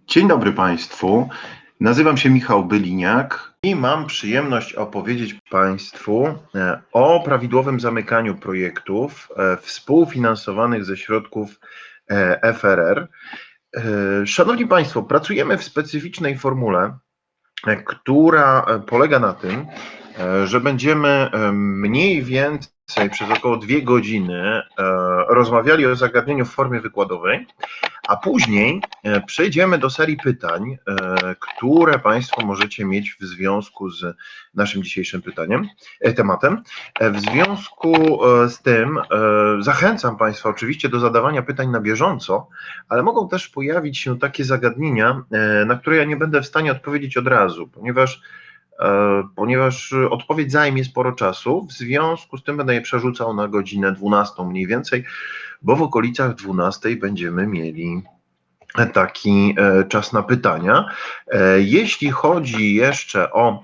Dzień dobry Państwu. Nazywam się Michał Byliniak i mam przyjemność opowiedzieć Państwu o prawidłowym zamykaniu projektów współfinansowanych ze środków FRR. Szanowni Państwo, pracujemy w specyficznej formule, która polega na tym, że będziemy mniej więcej przez około 2 godziny rozmawiali o zagadnieniu w formie wykładowej, a później przejdziemy do serii pytań, które Państwo możecie mieć w związku z naszym dzisiejszym tematem. W związku z tym zachęcam Państwa oczywiście do zadawania pytań na bieżąco, ale mogą też pojawić się takie zagadnienia, na które ja nie będę w stanie odpowiedzieć od razu, ponieważ odpowiedź zajmie sporo czasu. W związku z tym będę je przerzucał na godzinę 12 mniej więcej, bo w okolicach 12 będziemy mieli taki czas na pytania. Jeśli chodzi jeszcze o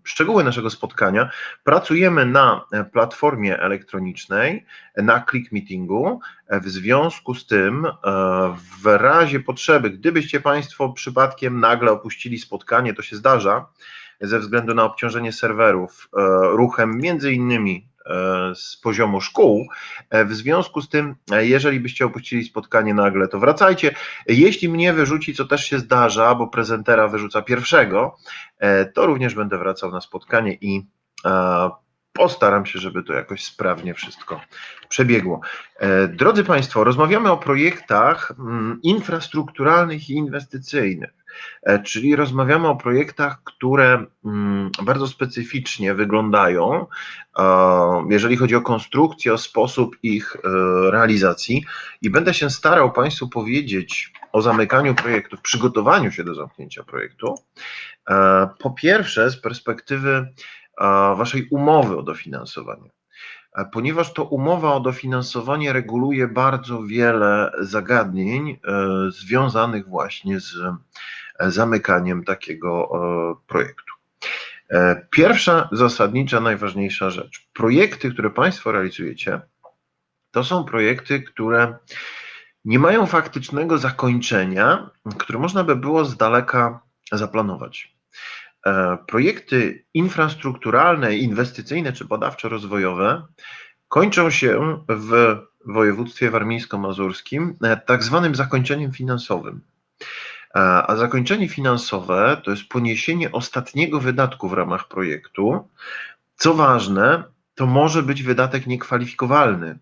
szczegóły naszego spotkania, pracujemy na platformie elektronicznej, na Click Meetingu. W związku z tym, w razie potrzeby, gdybyście Państwo przypadkiem nagle opuścili spotkanie, to się zdarza, ze względu na obciążenie serwerów ruchem między innymi z poziomu szkół. W związku z tym, jeżeli byście opuścili spotkanie nagle, to wracajcie. Jeśli mnie wyrzuci, co też się zdarza, bo prezentera wyrzuca pierwszego, to również będę wracał na spotkanie i postaram się, żeby to jakoś sprawnie wszystko przebiegło. Drodzy Państwo, rozmawiamy o projektach infrastrukturalnych i inwestycyjnych, czyli rozmawiamy o projektach, które bardzo specyficznie wyglądają, jeżeli chodzi o konstrukcję, o sposób ich realizacji, i będę się starał Państwu powiedzieć o zamykaniu projektu, przygotowaniu się do zamknięcia projektu. Po pierwsze, z perspektywy Waszej umowy o dofinansowanie, ponieważ to umowa o dofinansowanie reguluje bardzo wiele zagadnień związanych właśnie z zamykaniem takiego projektu. Pierwsza, zasadnicza, najważniejsza rzecz. Projekty, które Państwo realizujecie, to są projekty, które nie mają faktycznego zakończenia, które można by było z daleka zaplanować. Projekty infrastrukturalne, inwestycyjne czy badawczo-rozwojowe kończą się w województwie warmińsko-mazurskim tak zwanym zakończeniem finansowym. A zakończenie finansowe to jest poniesienie ostatniego wydatku w ramach projektu. Co ważne, to może być wydatek niekwalifikowalny.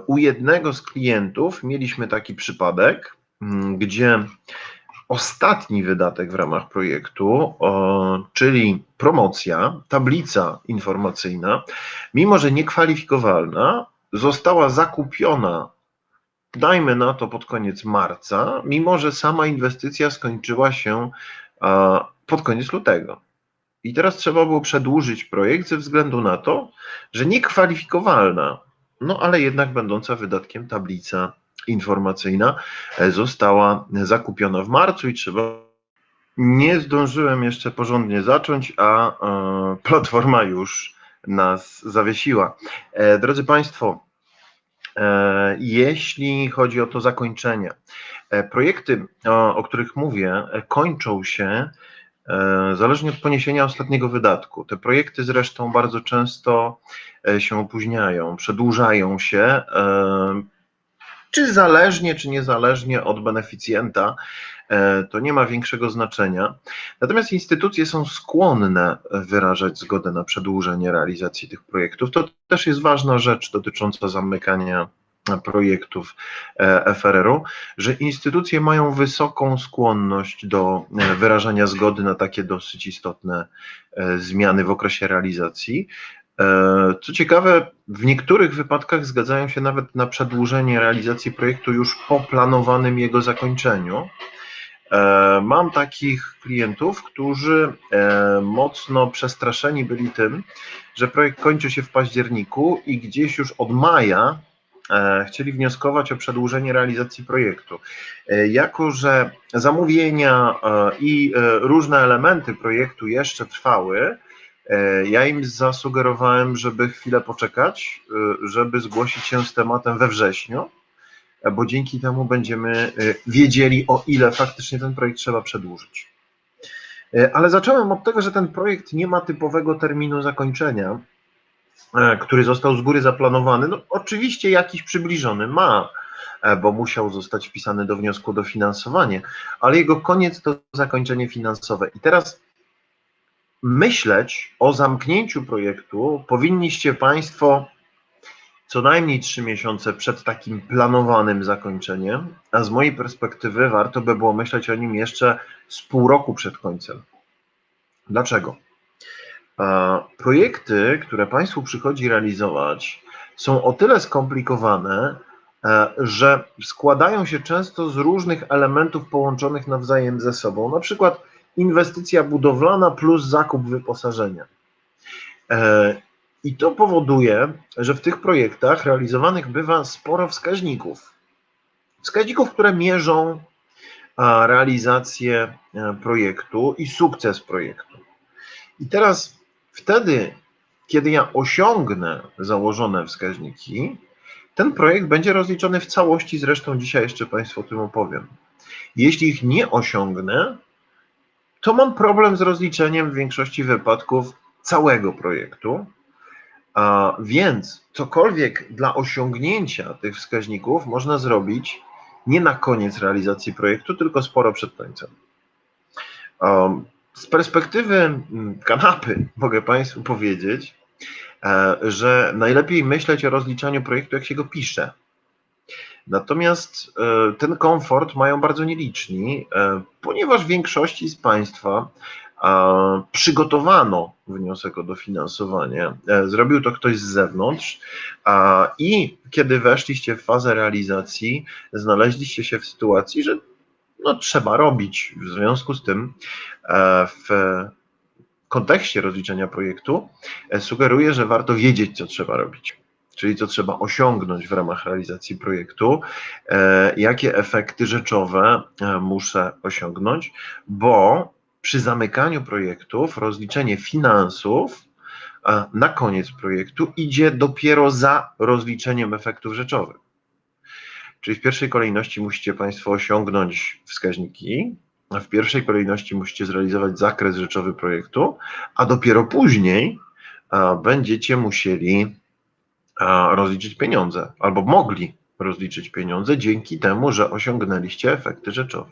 U jednego z klientów mieliśmy taki przypadek, gdzie ostatni wydatek w ramach projektu, czyli promocja, tablica informacyjna, mimo że niekwalifikowalna, została zakupiona, dajmy na to, pod koniec marca, mimo że sama inwestycja skończyła się pod koniec lutego. I teraz trzeba było przedłużyć projekt ze względu na to, że niekwalifikowalna, no ale jednak będąca wydatkiem tablica informacyjna została zakupiona w marcu i trzeba... Nie zdążyłem jeszcze porządnie zacząć, a platforma już nas zawiesiła. Drodzy Państwo, jeśli chodzi o to zakończenie, projekty, o których mówię, kończą się zależnie od poniesienia ostatniego wydatku. Te projekty zresztą bardzo często się opóźniają, przedłużają się, czy zależnie, czy niezależnie od beneficjenta, to nie ma większego znaczenia. Natomiast instytucje są skłonne wyrażać zgodę na przedłużenie realizacji tych projektów. To też jest ważna rzecz dotycząca zamykania projektów FRR-u, że instytucje mają wysoką skłonność do wyrażania zgody na takie dosyć istotne zmiany w okresie realizacji. Co ciekawe, w niektórych wypadkach zgadzają się nawet na przedłużenie realizacji projektu już po planowanym jego zakończeniu. Mam takich klientów, którzy mocno przestraszeni byli tym, że projekt kończy się w październiku i gdzieś już od maja chcieli wnioskować o przedłużenie realizacji projektu. Jako że zamówienia i różne elementy projektu jeszcze trwały, ja im zasugerowałem, żeby chwilę poczekać, żeby zgłosić się z tematem we wrześniu, bo dzięki temu będziemy wiedzieli, o ile faktycznie ten projekt trzeba przedłużyć. Ale zacząłem od tego, że ten projekt nie ma typowego terminu zakończenia, który został z góry zaplanowany. No, oczywiście jakiś przybliżony ma, bo musiał zostać wpisany do wniosku o dofinansowanie, ale jego koniec to zakończenie finansowe. I teraz myśleć o zamknięciu projektu powinniście Państwo co najmniej 3 miesiące przed takim planowanym zakończeniem, a z mojej perspektywy warto by było myśleć o nim jeszcze z pół roku przed końcem. Dlaczego? Projekty, które Państwu przychodzi realizować, są o tyle skomplikowane, że składają się często z różnych elementów połączonych nawzajem ze sobą, na przykład inwestycja budowlana plus zakup wyposażenia. I to powoduje, że w tych projektach realizowanych bywa sporo wskaźników. Wskaźników, które mierzą realizację projektu i sukces projektu. I teraz wtedy, kiedy ja osiągnę założone wskaźniki, ten projekt będzie rozliczony w całości, zresztą dzisiaj jeszcze Państwu o tym opowiem. Jeśli ich nie osiągnę, to mam problem z rozliczeniem w większości wypadków całego projektu, więc cokolwiek dla osiągnięcia tych wskaźników można zrobić nie na koniec realizacji projektu, tylko sporo przed końcem. Z perspektywy kanapy mogę Państwu powiedzieć, że najlepiej myśleć o rozliczaniu projektu, jak się go pisze. Natomiast ten komfort mają bardzo nieliczni, ponieważ w większości z Państwa przygotowano wniosek o dofinansowanie. Zrobił to ktoś z zewnątrz i kiedy weszliście w fazę realizacji, znaleźliście się w sytuacji, że no, trzeba robić. W związku z tym w kontekście rozliczenia projektu sugeruję, że warto wiedzieć, co trzeba robić, czyli co trzeba osiągnąć w ramach realizacji projektu, jakie efekty rzeczowe muszę osiągnąć, bo przy zamykaniu projektów rozliczenie finansów na koniec projektu idzie dopiero za rozliczeniem efektów rzeczowych. Czyli w pierwszej kolejności musicie Państwo osiągnąć wskaźniki, a w pierwszej kolejności musicie zrealizować zakres rzeczowy projektu, a dopiero później będziecie musieli rozliczyć pieniądze, albo mogli rozliczyć pieniądze dzięki temu, że osiągnęliście efekty rzeczowe.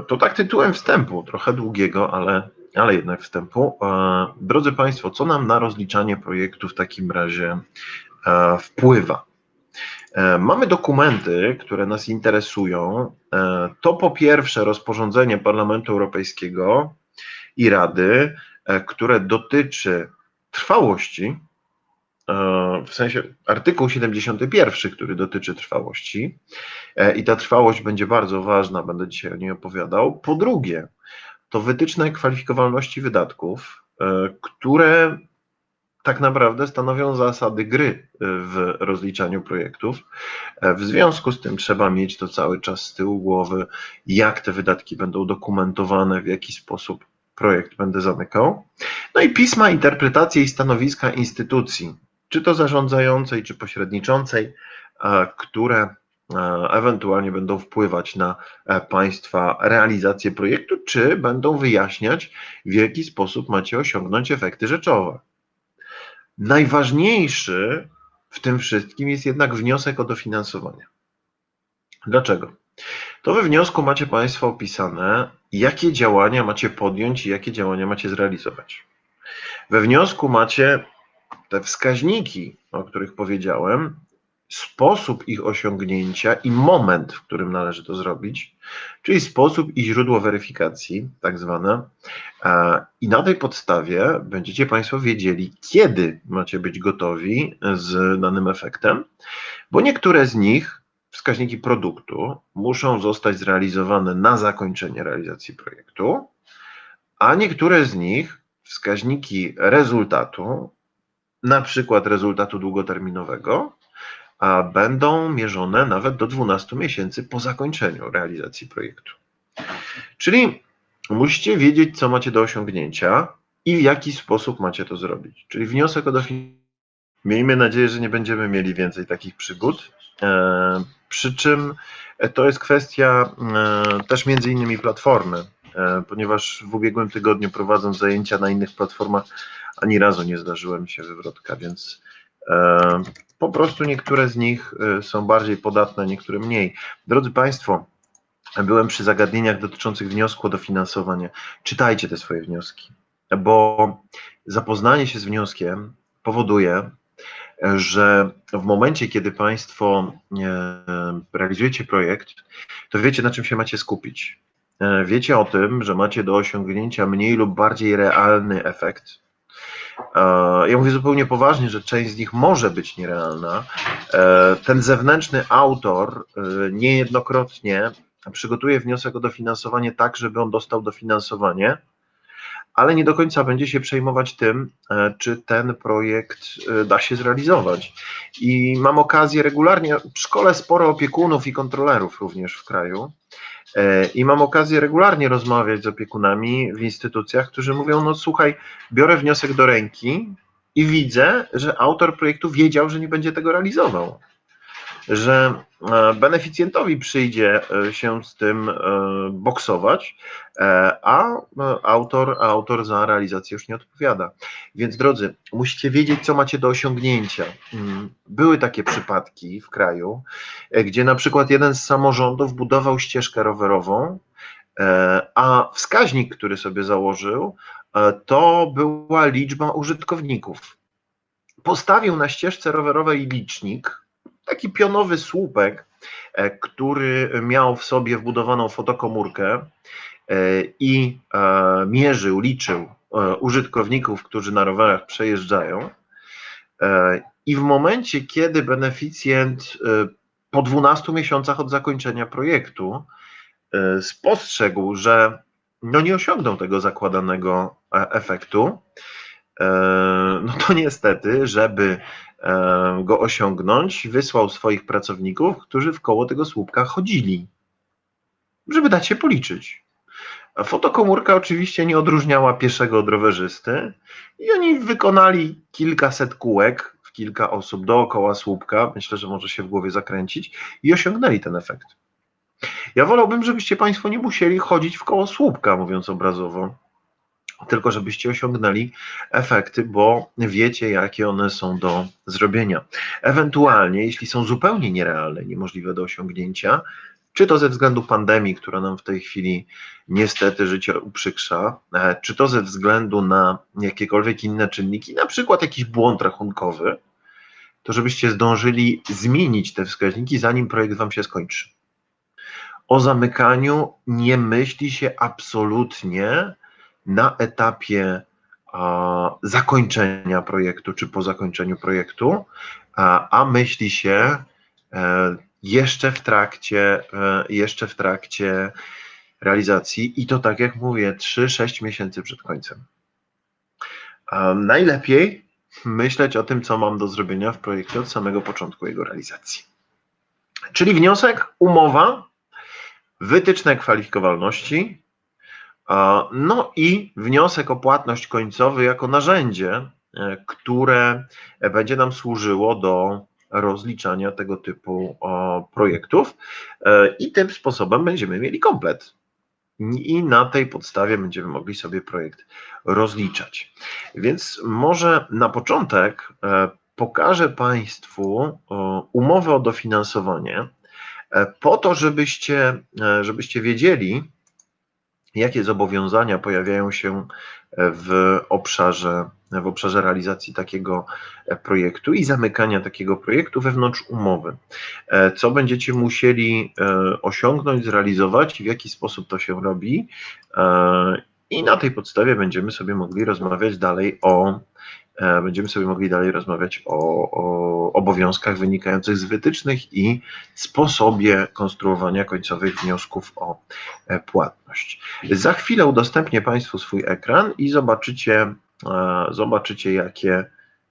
To tak tytułem wstępu, trochę długiego, ale jednak wstępu. Drodzy Państwo, co nam na rozliczanie projektu w takim razie wpływa? Mamy dokumenty, które nas interesują. To po pierwsze rozporządzenie Parlamentu Europejskiego i Rady, które dotyczy trwałości, w sensie artykuł 71, który dotyczy trwałości i ta trwałość będzie bardzo ważna, będę dzisiaj o niej opowiadał. Po drugie, to wytyczne kwalifikowalności wydatków, które tak naprawdę stanowią zasady gry w rozliczaniu projektów. W związku z tym trzeba mieć to cały czas z tyłu głowy, jak te wydatki będą dokumentowane, w jaki sposób projekt będę zamykał. No i pisma, interpretacje i stanowiska instytucji, czy to zarządzającej, czy pośredniczącej, które ewentualnie będą wpływać na Państwa realizację projektu, czy będą wyjaśniać, w jaki sposób macie osiągnąć efekty rzeczowe. Najważniejszy w tym wszystkim jest jednak wniosek o dofinansowanie. Dlaczego? To we wniosku macie Państwo opisane, jakie działania macie podjąć i jakie działania macie zrealizować. We wniosku macie te wskaźniki, o których powiedziałem, sposób ich osiągnięcia i moment, w którym należy to zrobić, czyli sposób i źródło weryfikacji, tak zwane. I na tej podstawie będziecie Państwo wiedzieli, kiedy macie być gotowi z danym efektem, bo niektóre z nich, wskaźniki produktu, muszą zostać zrealizowane na zakończenie realizacji projektu, a niektóre z nich, wskaźniki rezultatu, na przykład rezultatu długoterminowego, a będą mierzone nawet do 12 miesięcy po zakończeniu realizacji projektu. Czyli musicie wiedzieć, co macie do osiągnięcia i w jaki sposób macie to zrobić. Czyli wniosek o dofinansowanie. Miejmy nadzieję, że nie będziemy mieli więcej takich przygód. Przy czym to jest kwestia też między innymi platformy, ponieważ w ubiegłym tygodniu prowadząc zajęcia na innych platformach ani razu nie zdarzyła mi się wywrotka, więc po prostu niektóre z nich są bardziej podatne, niektóre mniej. Drodzy Państwo, byłem przy zagadnieniach dotyczących wniosku o dofinansowanie. Czytajcie te swoje wnioski, bo zapoznanie się z wnioskiem powoduje, że w momencie, kiedy Państwo realizujecie projekt, to wiecie, na czym się macie skupić. Wiecie o tym, że macie do osiągnięcia mniej lub bardziej realny efekt. Ja mówię zupełnie poważnie, że część z nich może być nierealna. Ten zewnętrzny autor niejednokrotnie przygotuje wniosek o dofinansowanie tak, żeby on dostał dofinansowanie, ale nie do końca będzie się przejmować tym, czy ten projekt da się zrealizować. I mam okazję regularnie, szkolę sporo opiekunów i kontrolerów również w kraju, i mam okazję regularnie rozmawiać z opiekunami w instytucjach, którzy mówią, no słuchaj, biorę wniosek do ręki i widzę, że autor projektu wiedział, że nie będzie tego realizował, że beneficjentowi przyjdzie się z tym boksować, a autor za realizację już nie odpowiada. Więc drodzy, musicie wiedzieć, co macie do osiągnięcia. Były takie przypadki w kraju, gdzie na przykład jeden z samorządów budował ścieżkę rowerową, a wskaźnik, który sobie założył, to była liczba użytkowników. Postawił na ścieżce rowerowej licznik, taki pionowy słupek, który miał w sobie wbudowaną fotokomórkę i mierzył, liczył użytkowników, którzy na rowerach przejeżdżają. I w momencie, kiedy beneficjent po 12 miesiącach od zakończenia projektu spostrzegł, że no nie osiągnął tego zakładanego efektu, no to niestety, żeby go osiągnąć, wysłał swoich pracowników, którzy wkoło tego słupka chodzili, żeby dać się policzyć. A fotokomórka oczywiście nie odróżniała pieszego od rowerzysty i oni wykonali kilkaset kółek w kilka osób dookoła słupka, myślę, że może się w głowie zakręcić, i osiągnęli ten efekt. Ja wolałbym, żebyście Państwo nie musieli chodzić wkoło słupka, mówiąc obrazowo, tylko żebyście osiągnęli efekty, bo wiecie, jakie one są do zrobienia. Ewentualnie, jeśli są zupełnie nierealne, niemożliwe do osiągnięcia, czy to ze względu pandemii, która nam w tej chwili niestety życie uprzykrza, czy to ze względu na jakiekolwiek inne czynniki, na przykład jakiś błąd rachunkowy, to żebyście zdążyli zmienić te wskaźniki, zanim projekt Wam się skończy. O zamykaniu nie myśli się absolutnie na etapie zakończenia projektu, czy po zakończeniu projektu, a myśli się jeszcze w trakcie realizacji i to, tak jak mówię, 3-6 miesięcy przed końcem. Najlepiej myśleć o tym, co mam do zrobienia w projekcie od samego początku jego realizacji. Czyli wniosek, umowa, wytyczne kwalifikowalności, no i wniosek o płatność końcowy jako narzędzie, które będzie nam służyło do rozliczania tego typu projektów i tym sposobem będziemy mieli komplet. I na tej podstawie będziemy mogli sobie projekt rozliczać. Więc może na początek pokażę Państwu umowę o dofinansowanie, po to, żebyście wiedzieli, jakie zobowiązania pojawiają się w obszarze realizacji takiego projektu i zamykania takiego projektu wewnątrz umowy. Co będziecie musieli osiągnąć, zrealizować i w jaki sposób to się robi. I na tej podstawie będziemy sobie mogli rozmawiać dalej o obowiązkach wynikających z wytycznych i sposobie konstruowania końcowych wniosków o płatność. Za chwilę udostępnię Państwu swój ekran i zobaczycie, jakie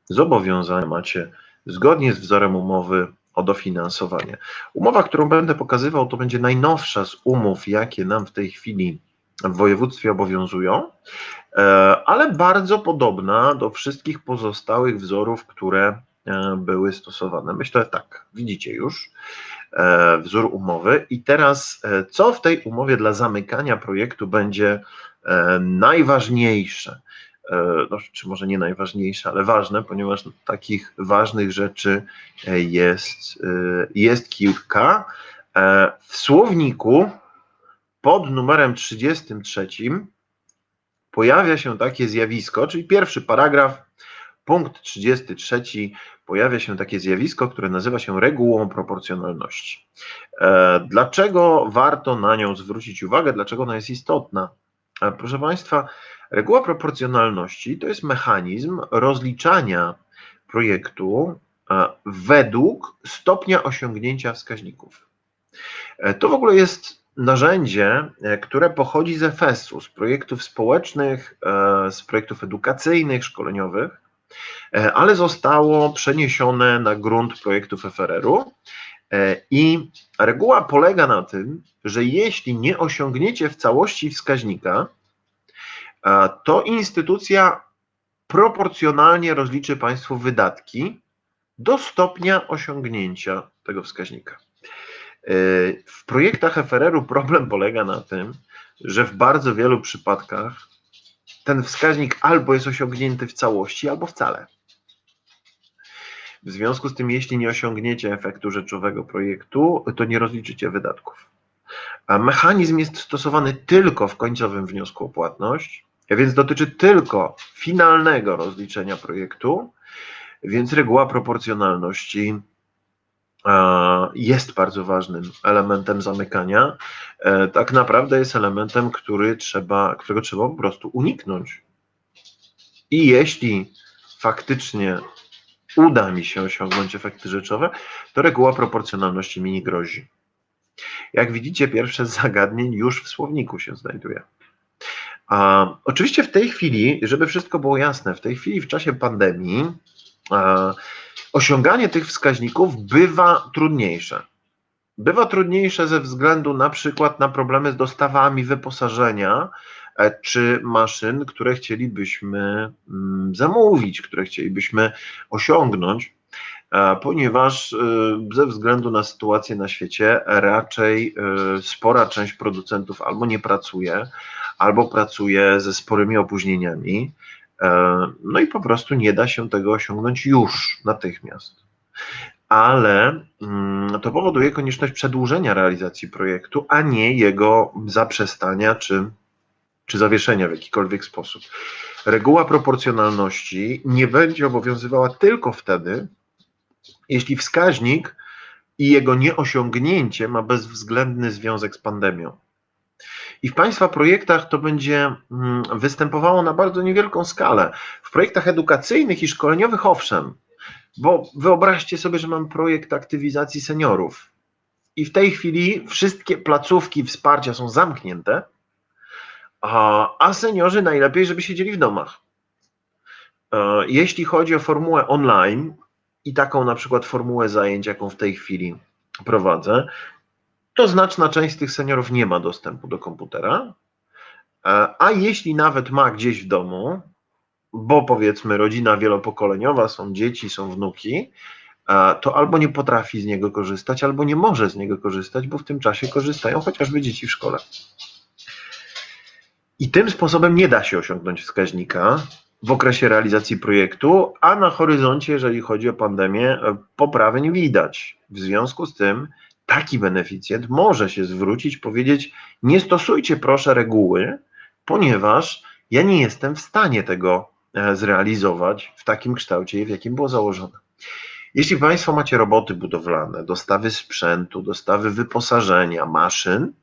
zobowiązania macie zgodnie z wzorem umowy o dofinansowanie. Umowa, którą będę pokazywał, to będzie najnowsza z umów, jakie nam w tej chwili w województwie obowiązują, ale bardzo podobna do wszystkich pozostałych wzorów, które były stosowane. Myślę tak, widzicie już wzór umowy i teraz co w tej umowie dla zamykania projektu będzie najważniejsze? No, czy może nie najważniejsze, ale ważne, ponieważ takich ważnych rzeczy jest kilka. W słowniku pod numerem 33 pojawia się takie zjawisko, czyli pierwszy paragraf, punkt 33, pojawia się takie zjawisko, które nazywa się regułą proporcjonalności. Dlaczego warto na nią zwrócić uwagę? Dlaczego ona jest istotna? Proszę Państwa, reguła proporcjonalności to jest mechanizm rozliczania projektu według stopnia osiągnięcia wskaźników. To w ogóle jest narzędzie, które pochodzi z EFES-u, z projektów społecznych, z projektów edukacyjnych, szkoleniowych, ale zostało przeniesione na grunt projektów FRR-u i reguła polega na tym, że jeśli nie osiągniecie w całości wskaźnika, to instytucja proporcjonalnie rozliczy Państwu wydatki do stopnia osiągnięcia tego wskaźnika. W projektach FRR-u problem polega na tym, że w bardzo wielu przypadkach ten wskaźnik albo jest osiągnięty w całości, albo wcale. W związku z tym, jeśli nie osiągniecie efektu rzeczowego projektu, to nie rozliczycie wydatków. A mechanizm jest stosowany tylko w końcowym wniosku o płatność, więc dotyczy tylko finalnego rozliczenia projektu, więc reguła proporcjonalności jest bardzo ważnym elementem zamykania. Tak naprawdę jest elementem, którego trzeba po prostu uniknąć. I jeśli faktycznie uda mi się osiągnąć efekty rzeczowe, to reguła proporcjonalności mi nie grozi. Jak widzicie, pierwsze z zagadnień już w słowniku się znajduje. Oczywiście w tej chwili, żeby wszystko było jasne, w tej chwili w czasie pandemii osiąganie tych wskaźników bywa trudniejsze. Bywa trudniejsze ze względu na przykład na problemy z dostawami wyposażenia czy maszyn, które chcielibyśmy zamówić, które chcielibyśmy osiągnąć, ponieważ ze względu na sytuację na świecie raczej spora część producentów albo nie pracuje, albo pracuje ze sporymi opóźnieniami, no i po prostu nie da się tego osiągnąć już natychmiast. Ale to powoduje konieczność przedłużenia realizacji projektu, a nie jego zaprzestania czy zawieszenia w jakikolwiek sposób. Reguła proporcjonalności nie będzie obowiązywała tylko wtedy, jeśli wskaźnik i jego nieosiągnięcie ma bezwzględny związek z pandemią. I w Państwa projektach to będzie występowało na bardzo niewielką skalę. W projektach edukacyjnych i szkoleniowych owszem, bo wyobraźcie sobie, że mam projekt aktywizacji seniorów i w tej chwili wszystkie placówki wsparcia są zamknięte, a seniorzy najlepiej, żeby siedzieli w domach. Jeśli chodzi o formułę online i taką na przykład formułę zajęć, jaką w tej chwili prowadzę, to znaczna część z tych seniorów nie ma dostępu do komputera, a jeśli nawet ma gdzieś w domu, bo powiedzmy rodzina wielopokoleniowa, są dzieci, są wnuki, to albo nie potrafi z niego korzystać, albo nie może z niego korzystać, bo w tym czasie korzystają chociażby dzieci w szkole. I tym sposobem nie da się osiągnąć wskaźnika w okresie realizacji projektu, a na horyzoncie, jeżeli chodzi o pandemię, poprawy nie widać. W związku z tym taki beneficjent może się zwrócić, powiedzieć: nie stosujcie proszę reguły, ponieważ ja nie jestem w stanie tego zrealizować w takim kształcie, w jakim było założone. Jeśli Państwo macie roboty budowlane, dostawy sprzętu, dostawy wyposażenia, maszyn,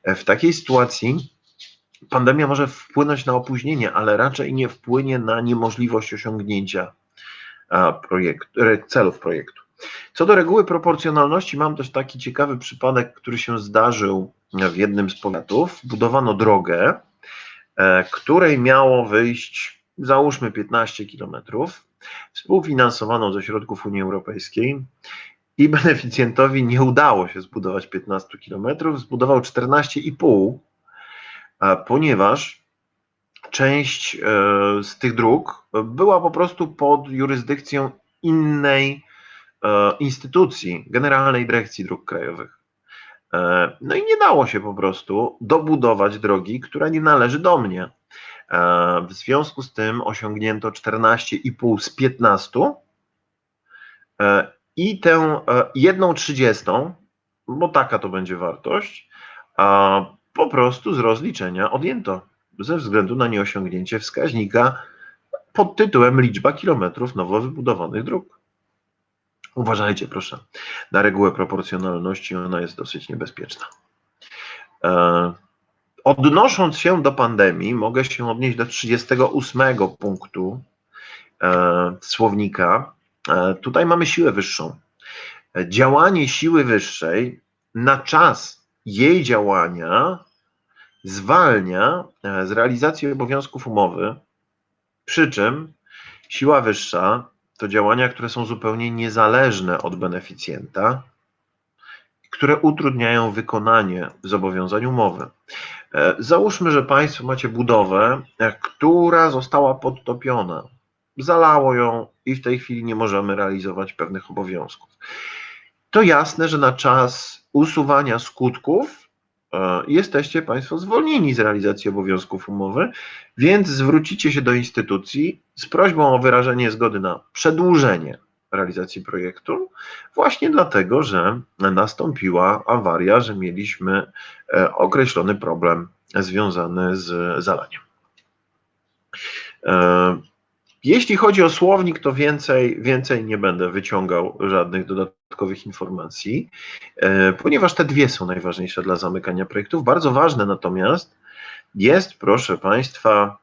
w takiej sytuacji pandemia może wpłynąć na opóźnienie, ale raczej nie wpłynie na niemożliwość osiągnięcia celów projektu. Co do reguły proporcjonalności, mam też taki ciekawy przypadek, który się zdarzył w jednym z powiatów. Budowano drogę, której miało wyjść, załóżmy, 15 kilometrów, współfinansowaną ze środków Unii Europejskiej i beneficjentowi nie udało się zbudować 15 kilometrów, zbudował 14,5, ponieważ część z tych dróg była po prostu pod jurysdykcją innej instytucji, Generalnej Dyrekcji Dróg Krajowych. No i nie dało się po prostu dobudować drogi, która nie należy do mnie. W związku z tym osiągnięto 14,5 z 15 i tę 1/30, bo taka to będzie wartość, po prostu z rozliczenia odjęto ze względu na nieosiągnięcie wskaźnika pod tytułem liczba kilometrów nowo wybudowanych dróg. Uważajcie proszę na regułę proporcjonalności, ona jest dosyć niebezpieczna. Odnosząc się do pandemii, mogę się odnieść do 38 punktu słownika. Tutaj mamy siłę wyższą. Działanie siły wyższej na czas jej działania zwalnia z realizacji obowiązków umowy, przy czym siła wyższa to działania, które są zupełnie niezależne od beneficjenta, które utrudniają wykonanie zobowiązań umowy. Załóżmy, że Państwo macie budowę, która została podtopiona. Zalało ją i w tej chwili nie możemy realizować pewnych obowiązków. To jasne, że na czas usuwania skutków jesteście Państwo zwolnieni z realizacji obowiązków umowy, więc zwrócicie się do instytucji z prośbą o wyrażenie zgody na przedłużenie realizacji projektu, właśnie dlatego, że nastąpiła awaria, że mieliśmy określony problem związany z zalaniem. Jeśli chodzi o słownik, to więcej nie będę wyciągał żadnych dodatkowych informacji, ponieważ te dwie są najważniejsze dla zamykania projektów. Bardzo ważne natomiast jest, proszę Państwa,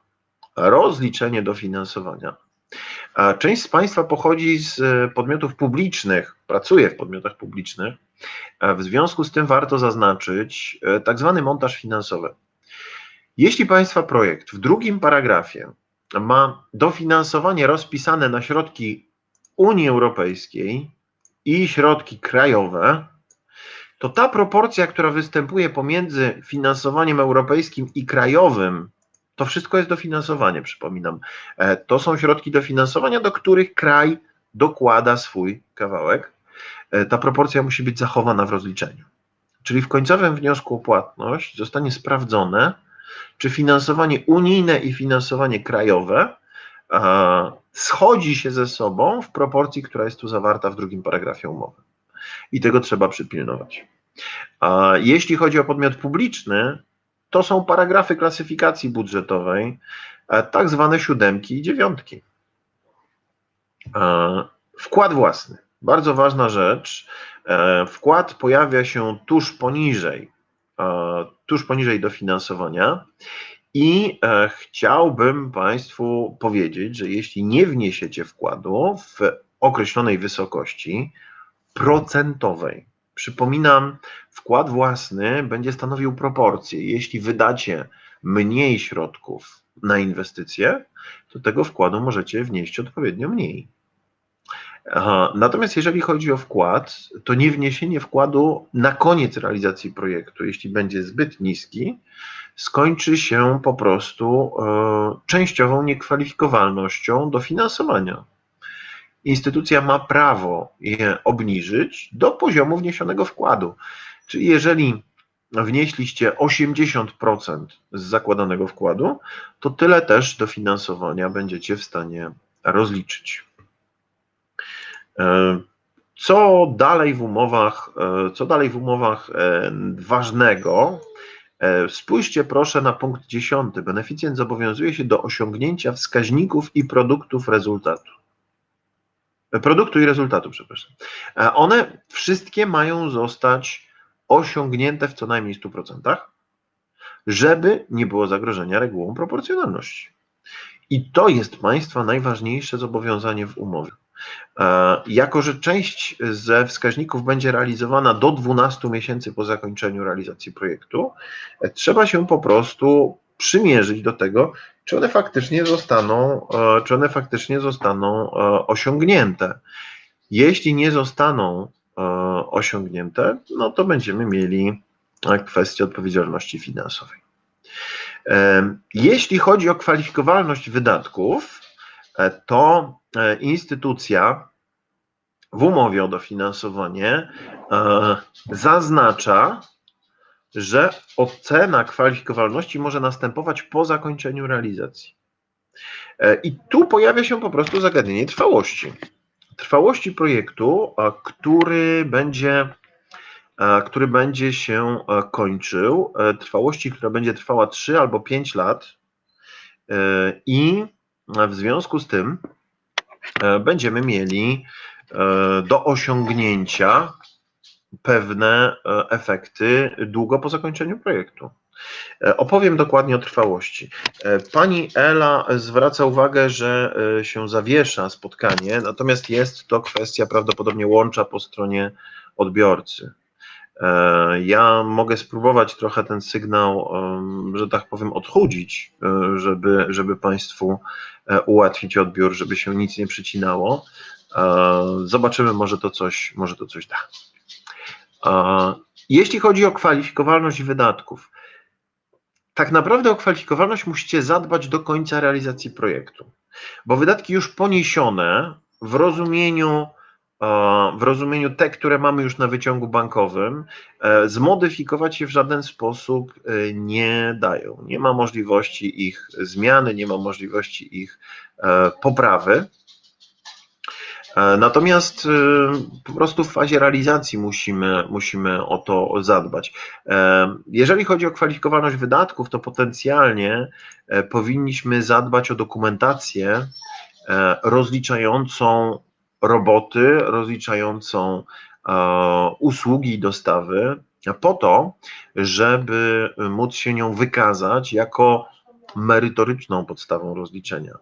rozliczenie dofinansowania. Część z Państwa pochodzi z podmiotów publicznych, pracuje w podmiotach publicznych, w związku z tym warto zaznaczyć tak zwany montaż finansowy. Jeśli Państwa projekt w drugim paragrafie ma dofinansowanie rozpisane na środki Unii Europejskiej i środki krajowe, to ta proporcja, która występuje pomiędzy finansowaniem europejskim i krajowym, to wszystko jest dofinansowanie, przypominam. To są środki dofinansowania, do których kraj dokłada swój kawałek. Ta proporcja musi być zachowana w rozliczeniu. Czyli w końcowym wniosku o płatność zostanie sprawdzone, czy finansowanie unijne i finansowanie krajowe schodzi się ze sobą w proporcji, która jest tu zawarta w drugim paragrafie umowy. I tego trzeba przypilnować. Jeśli chodzi o podmiot publiczny, to są paragrafy klasyfikacji budżetowej, tak zwane 7 i 9. Wkład własny. Bardzo ważna rzecz. Wkład pojawia się tuż poniżej dofinansowania i chciałbym Państwu powiedzieć, że jeśli nie wniesiecie wkładu w określonej wysokości procentowej, przypominam, wkład własny będzie stanowił proporcję. Jeśli wydacie mniej środków na inwestycje, to tego wkładu możecie wnieść odpowiednio mniej. Natomiast jeżeli chodzi o wkład, to nie wniesienie wkładu na koniec realizacji projektu, jeśli będzie zbyt niski, skończy się po prostu częściową niekwalifikowalnością dofinansowania. Instytucja ma prawo je obniżyć do poziomu wniesionego wkładu. Czyli jeżeli wnieśliście 80% z zakładanego wkładu, to tyle też dofinansowania będziecie w stanie rozliczyć. Co dalej w umowach ważnego? Spójrzcie proszę na punkt 10. Beneficjent zobowiązuje się do osiągnięcia wskaźników i produktu i rezultatu, przepraszam. One wszystkie mają zostać osiągnięte w co najmniej 100%, żeby nie było zagrożenia regułą proporcjonalności. I to jest Państwa najważniejsze zobowiązanie w umowie. Jako że część ze wskaźników będzie realizowana do 12 miesięcy po zakończeniu realizacji projektu, trzeba się po prostu przymierzyć do tego, czy one faktycznie zostaną osiągnięte. Jeśli nie zostaną osiągnięte, no to będziemy mieli kwestię odpowiedzialności finansowej. Jeśli chodzi o kwalifikowalność wydatków, to instytucja w umowie o dofinansowanie zaznacza, że ocena kwalifikowalności może następować po zakończeniu realizacji. I tu pojawia się po prostu zagadnienie trwałości. Trwałości projektu, który będzie się kończył, trwałości, która będzie trwała 3 albo 5 lat i w związku z tym będziemy mieli do osiągnięcia pewne efekty długo po zakończeniu projektu. Opowiem dokładnie o trwałości. Pani Ela zwraca uwagę, że się zawiesza spotkanie, natomiast jest to kwestia prawdopodobnie łącza po stronie odbiorcy. Ja mogę spróbować trochę ten sygnał, że tak powiem, odchudzić, żeby Państwu ułatwić odbiór, żeby się nic nie przycinało. Zobaczymy, może to coś da. Jeśli chodzi o kwalifikowalność wydatków, tak naprawdę o kwalifikowalność musicie zadbać do końca realizacji projektu, bo wydatki już poniesione w rozumieniu te, które mamy już na wyciągu bankowym, zmodyfikować się w żaden sposób nie dają. Nie ma możliwości ich zmiany, nie ma możliwości ich poprawy. Natomiast po prostu w fazie realizacji musimy o to zadbać. Jeżeli chodzi o kwalifikowalność wydatków, to potencjalnie powinniśmy zadbać o dokumentację rozliczającą roboty, rozliczającą usługi i dostawy, po to, żeby móc się nią wykazać jako merytoryczną podstawą rozliczenia.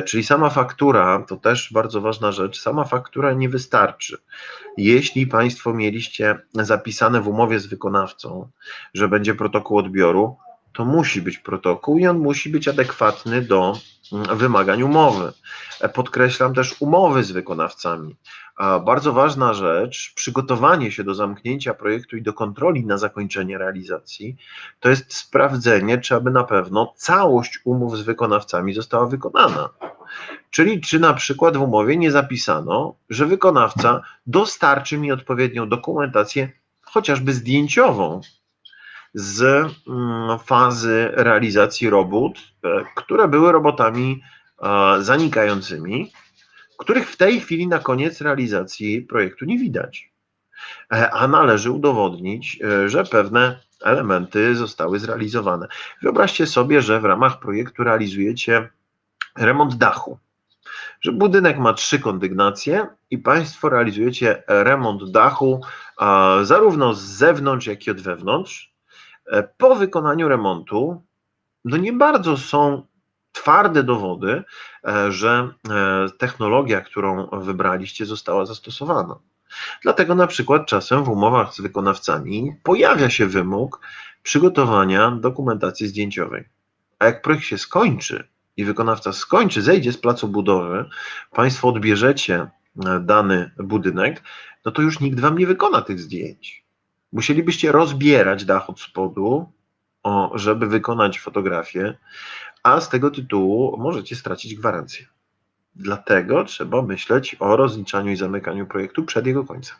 Czyli sama faktura, to też bardzo ważna rzecz, sama faktura nie wystarczy. Jeśli Państwo mieliście zapisane w umowie z wykonawcą, że będzie protokół odbioru, to musi być protokół i on musi być adekwatny do wymagań umowy. Podkreślam też umowy z wykonawcami. Bardzo ważna rzecz, przygotowanie się do zamknięcia projektu i do kontroli na zakończenie realizacji, to jest sprawdzenie, czy aby na pewno całość umów z wykonawcami została wykonana. Czyli czy na przykład w umowie nie zapisano, że wykonawca dostarczy mi odpowiednią dokumentację, chociażby zdjęciową, z fazy realizacji robót, które były robotami zanikającymi, których w tej chwili na koniec realizacji projektu nie widać. A należy udowodnić, że pewne elementy zostały zrealizowane. Wyobraźcie sobie, że w ramach projektu realizujecie remont dachu, że budynek ma 3 kondygnacje i Państwo realizujecie remont dachu zarówno z zewnątrz, jak i od wewnątrz. Po wykonaniu remontu, no nie bardzo są twarde dowody, że technologia, którą wybraliście, została zastosowana. Dlatego na przykład czasem w umowach z wykonawcami pojawia się wymóg przygotowania dokumentacji zdjęciowej. A jak projekt się skończy i wykonawca zejdzie z placu budowy, Państwo odbierzecie dany budynek, no to już nikt Wam nie wykona tych zdjęć. Musielibyście rozbierać dach od spodu, żeby wykonać fotografię, a z tego tytułu możecie stracić gwarancję. Dlatego trzeba myśleć o rozliczaniu i zamykaniu projektu przed jego końcem.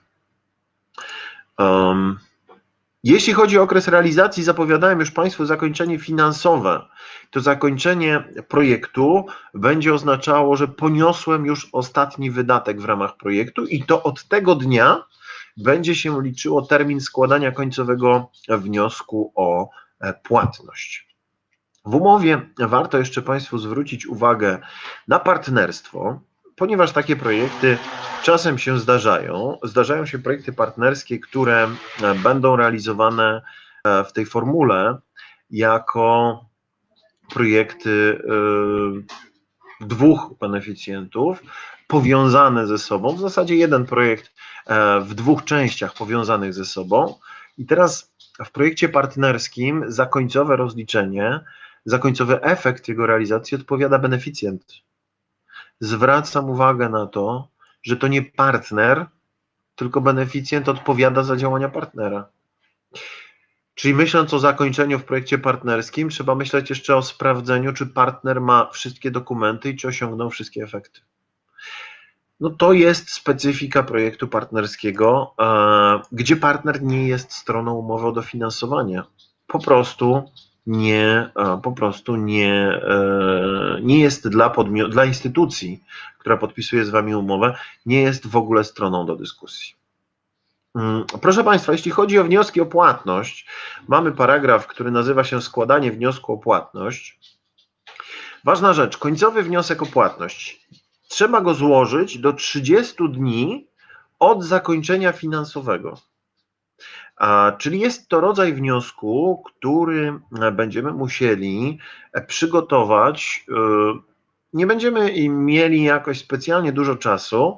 Jeśli chodzi o okres realizacji, zapowiadałem już Państwu zakończenie finansowe. To zakończenie projektu będzie oznaczało, że poniosłem już ostatni wydatek w ramach projektu i to od tego dnia będzie się liczyło termin składania końcowego wniosku o płatność. W umowie warto jeszcze Państwu zwrócić uwagę na partnerstwo, ponieważ takie projekty czasem się zdarzają. Zdarzają się projekty partnerskie, które będą realizowane w tej formule jako projekty 2 beneficjentów powiązane ze sobą, w zasadzie jeden projekt w 2 częściach powiązanych ze sobą. I teraz w projekcie partnerskim za końcowe rozliczenie, za końcowy efekt jego realizacji odpowiada beneficjent. Zwracam uwagę na to, że to nie partner, tylko beneficjent odpowiada za działania partnera. Czyli myśląc o zakończeniu w projekcie partnerskim, trzeba myśleć jeszcze o sprawdzeniu, czy partner ma wszystkie dokumenty i czy osiągnął wszystkie efekty. No to jest specyfika projektu partnerskiego, gdzie partner nie jest stroną umowy o dofinansowanie. Po prostu nie jest dla instytucji, która podpisuje z Wami umowę, nie jest w ogóle stroną do dyskusji. Proszę Państwa, jeśli chodzi o wnioski o płatność, mamy paragraf, który nazywa się składanie wniosku o płatność. Ważna rzecz, końcowy wniosek o płatność. Trzeba go złożyć do 30 dni od zakończenia finansowego. Czyli jest to rodzaj wniosku, który będziemy musieli przygotować. Nie będziemy mieli jakoś specjalnie dużo czasu,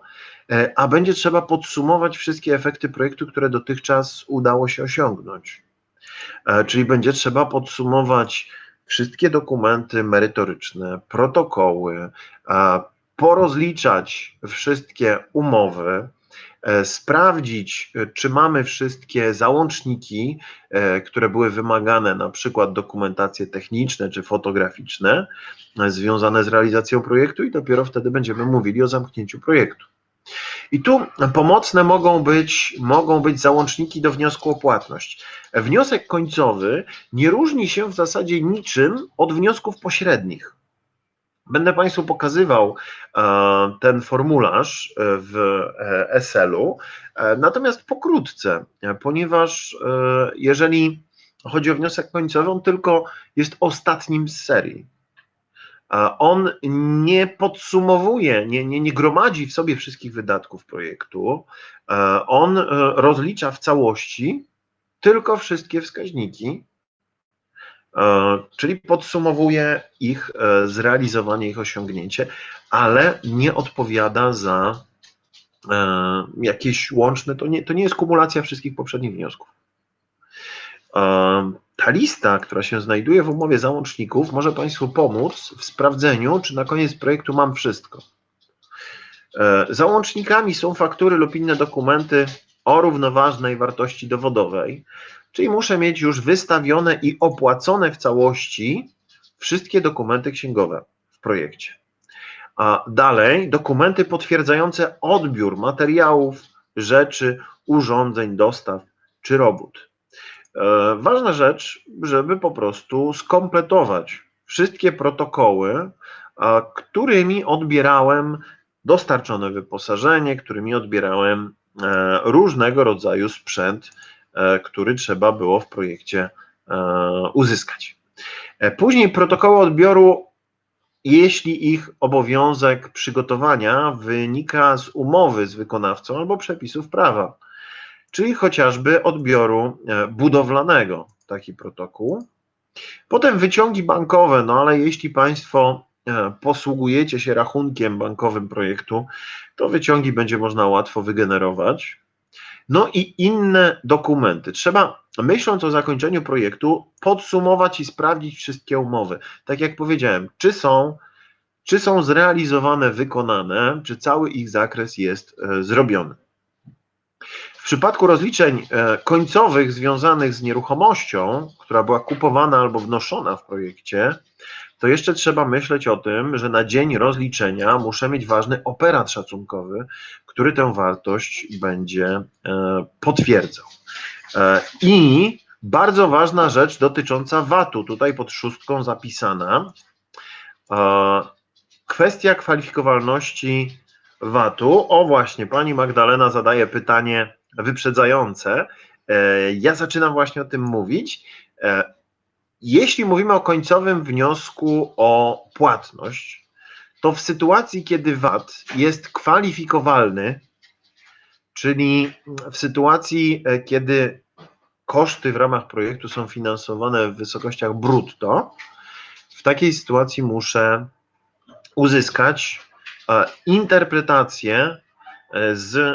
a będzie trzeba podsumować wszystkie efekty projektu, które dotychczas udało się osiągnąć. Czyli będzie trzeba podsumować wszystkie dokumenty merytoryczne, protokoły, porozliczać wszystkie umowy, sprawdzić, czy mamy wszystkie załączniki, które były wymagane, na przykład dokumentacje techniczne czy fotograficzne związane z realizacją projektu i dopiero wtedy będziemy mówili o zamknięciu projektu. I tu pomocne mogą być załączniki do wniosku o płatność. Wniosek końcowy nie różni się w zasadzie niczym od wniosków pośrednich. Będę Państwu pokazywał ten formularz w ESL-u, natomiast pokrótce, ponieważ jeżeli chodzi o wniosek końcowy, on tylko jest ostatnim z serii. On nie podsumowuje, nie gromadzi w sobie wszystkich wydatków projektu, on rozlicza w całości tylko wszystkie wskaźniki, czyli podsumowuje ich zrealizowanie, ich osiągnięcie, ale nie odpowiada za jakieś łączne, to nie jest kumulacja wszystkich poprzednich wniosków. Ta lista, która się znajduje w umowie załączników, może Państwu pomóc w sprawdzeniu, czy na koniec projektu mam wszystko. Załącznikami są faktury lub inne dokumenty o równoważnej wartości dowodowej, czyli muszę mieć już wystawione i opłacone w całości wszystkie dokumenty księgowe w projekcie. A dalej dokumenty potwierdzające odbiór materiałów, rzeczy, urządzeń, dostaw czy robót. Ważna rzecz, żeby po prostu skompletować wszystkie protokoły, którymi odbierałem dostarczone wyposażenie, którymi odbierałem różnego rodzaju sprzęt, który trzeba było w projekcie uzyskać. Później protokoły odbioru, jeśli ich obowiązek przygotowania wynika z umowy z wykonawcą albo przepisów prawa, czyli chociażby odbioru budowlanego, taki protokół. Potem wyciągi bankowe, no ale jeśli Państwo posługujecie się rachunkiem bankowym projektu, to wyciągi będzie można łatwo wygenerować. No i inne dokumenty. Trzeba, myśląc o zakończeniu projektu, podsumować i sprawdzić wszystkie umowy. Tak jak powiedziałem, czy są zrealizowane, wykonane, czy cały ich zakres jest zrobiony. W przypadku rozliczeń końcowych związanych z nieruchomością, która była kupowana albo wnoszona w projekcie, to jeszcze trzeba myśleć o tym, że na dzień rozliczenia muszę mieć ważny operat szacunkowy, który tę wartość będzie potwierdzał. I bardzo ważna rzecz dotycząca VAT-u, tutaj pod 6 zapisana, kwestia kwalifikowalności VAT-u. O właśnie, pani Magdalena zadaje pytanie wyprzedzające. Ja zaczynam właśnie o tym mówić. Jeśli mówimy o końcowym wniosku o płatność, to w sytuacji, kiedy VAT jest kwalifikowalny, czyli w sytuacji, kiedy koszty w ramach projektu są finansowane w wysokościach brutto, w takiej sytuacji muszę uzyskać interpretację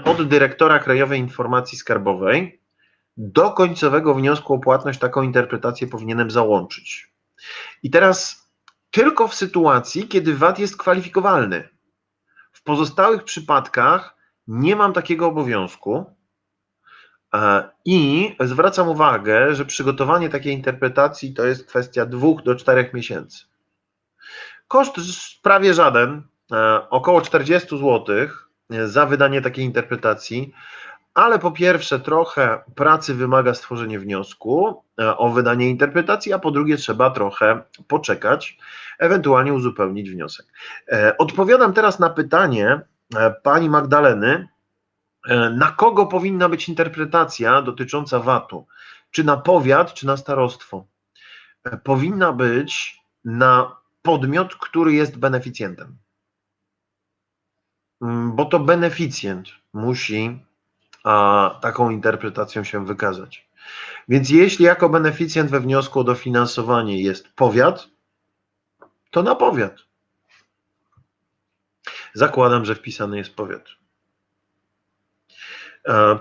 od dyrektora Krajowej Informacji Skarbowej. Do końcowego wniosku o płatność taką interpretację powinienem załączyć. I teraz tylko w sytuacji, kiedy VAT jest kwalifikowalny. W pozostałych przypadkach nie mam takiego obowiązku i zwracam uwagę, że przygotowanie takiej interpretacji to jest kwestia 2 do 4 miesięcy. Koszt prawie żaden, około 40 zł za wydanie takiej interpretacji, ale po pierwsze trochę pracy wymaga stworzenie wniosku o wydanie interpretacji, a po drugie trzeba trochę poczekać, ewentualnie uzupełnić wniosek. Odpowiadam teraz na pytanie pani Magdaleny, na kogo powinna być interpretacja dotycząca VAT-u? Czy na powiat, czy na starostwo? Powinna być na podmiot, który jest beneficjentem. Bo to beneficjent musi taką interpretacją się wykazać. Więc jeśli jako beneficjent we wniosku o dofinansowanie jest powiat, to na powiat. Zakładam, że wpisany jest powiat.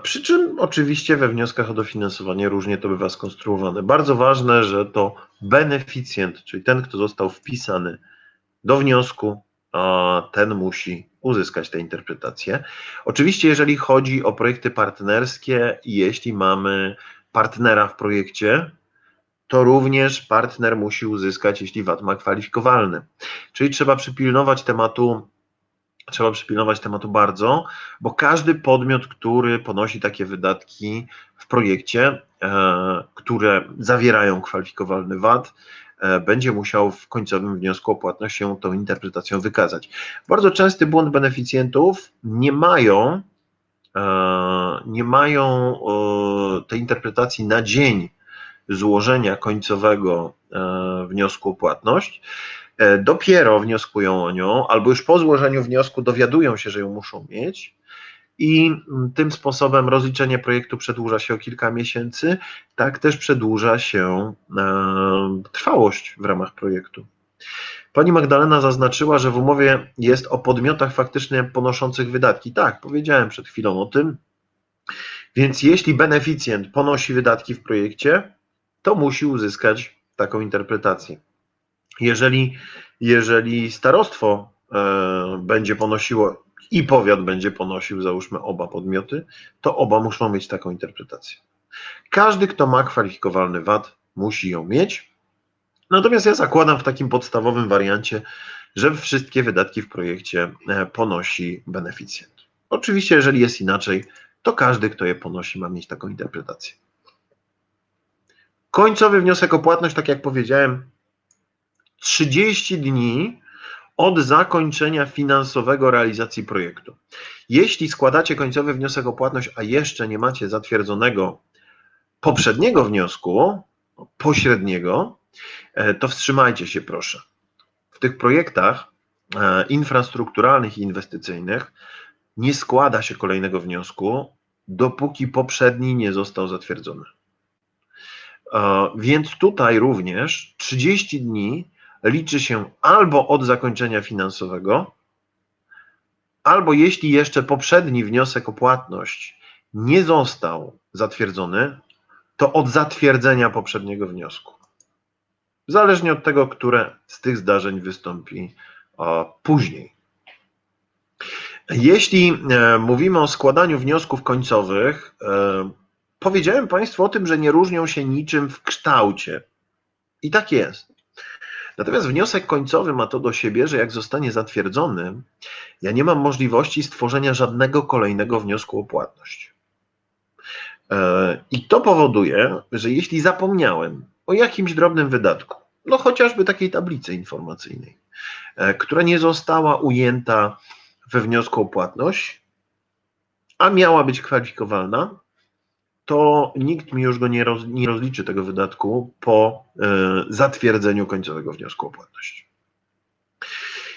Przy czym oczywiście we wnioskach o dofinansowanie różnie to bywa skonstruowane. Bardzo ważne, że to beneficjent, czyli ten, kto został wpisany do wniosku, ten musi uzyskać tę interpretację. Oczywiście, jeżeli chodzi o projekty partnerskie i jeśli mamy partnera w projekcie, to również partner musi uzyskać, jeśli VAT ma kwalifikowalny. Czyli trzeba przypilnować tematu bardzo, bo każdy podmiot, który ponosi takie wydatki w projekcie, które zawierają kwalifikowalny VAT, będzie musiał w końcowym wniosku o płatność się tą interpretacją wykazać. Bardzo częsty błąd beneficjentów: nie mają tej interpretacji na dzień złożenia końcowego wniosku o płatność. Dopiero wnioskują o nią, albo już po złożeniu wniosku dowiadują się, że ją muszą mieć, i tym sposobem rozliczenie projektu przedłuża się o kilka miesięcy, tak też przedłuża się trwałość w ramach projektu. Pani Magdalena zaznaczyła, że w umowie jest o podmiotach faktycznie ponoszących wydatki. Tak, powiedziałem przed chwilą o tym. Więc jeśli beneficjent ponosi wydatki w projekcie, to musi uzyskać taką interpretację. Jeżeli starostwo będzie ponosiło i powiat będzie ponosił, załóżmy oba podmioty, to oba muszą mieć taką interpretację. Każdy, kto ma kwalifikowalny VAT, musi ją mieć. Natomiast ja zakładam w takim podstawowym wariancie, że wszystkie wydatki w projekcie ponosi beneficjent. Oczywiście, jeżeli jest inaczej, to każdy, kto je ponosi, ma mieć taką interpretację. Końcowy wniosek o płatność, tak jak powiedziałem, 30 dni od zakończenia finansowego realizacji projektu. Jeśli składacie końcowy wniosek o płatność, a jeszcze nie macie zatwierdzonego poprzedniego wniosku, pośredniego, to wstrzymajcie się proszę. W tych projektach infrastrukturalnych i inwestycyjnych nie składa się kolejnego wniosku, dopóki poprzedni nie został zatwierdzony. Więc tutaj również 30 dni liczy się albo od zakończenia finansowego, albo jeśli jeszcze poprzedni wniosek o płatność nie został zatwierdzony, to od zatwierdzenia poprzedniego wniosku. Zależnie od tego, które z tych zdarzeń wystąpi później. Jeśli mówimy o składaniu wniosków końcowych, powiedziałem Państwu o tym, że nie różnią się niczym w kształcie. I tak jest. Natomiast wniosek końcowy ma to do siebie, że jak zostanie zatwierdzony, ja nie mam możliwości stworzenia żadnego kolejnego wniosku o płatność. I to powoduje, że jeśli zapomniałem o jakimś drobnym wydatku, no chociażby takiej tablicy informacyjnej, która nie została ujęta we wniosku o płatność, a miała być kwalifikowalna, to nikt mi już go nie rozliczy tego wydatku po zatwierdzeniu końcowego wniosku o płatność.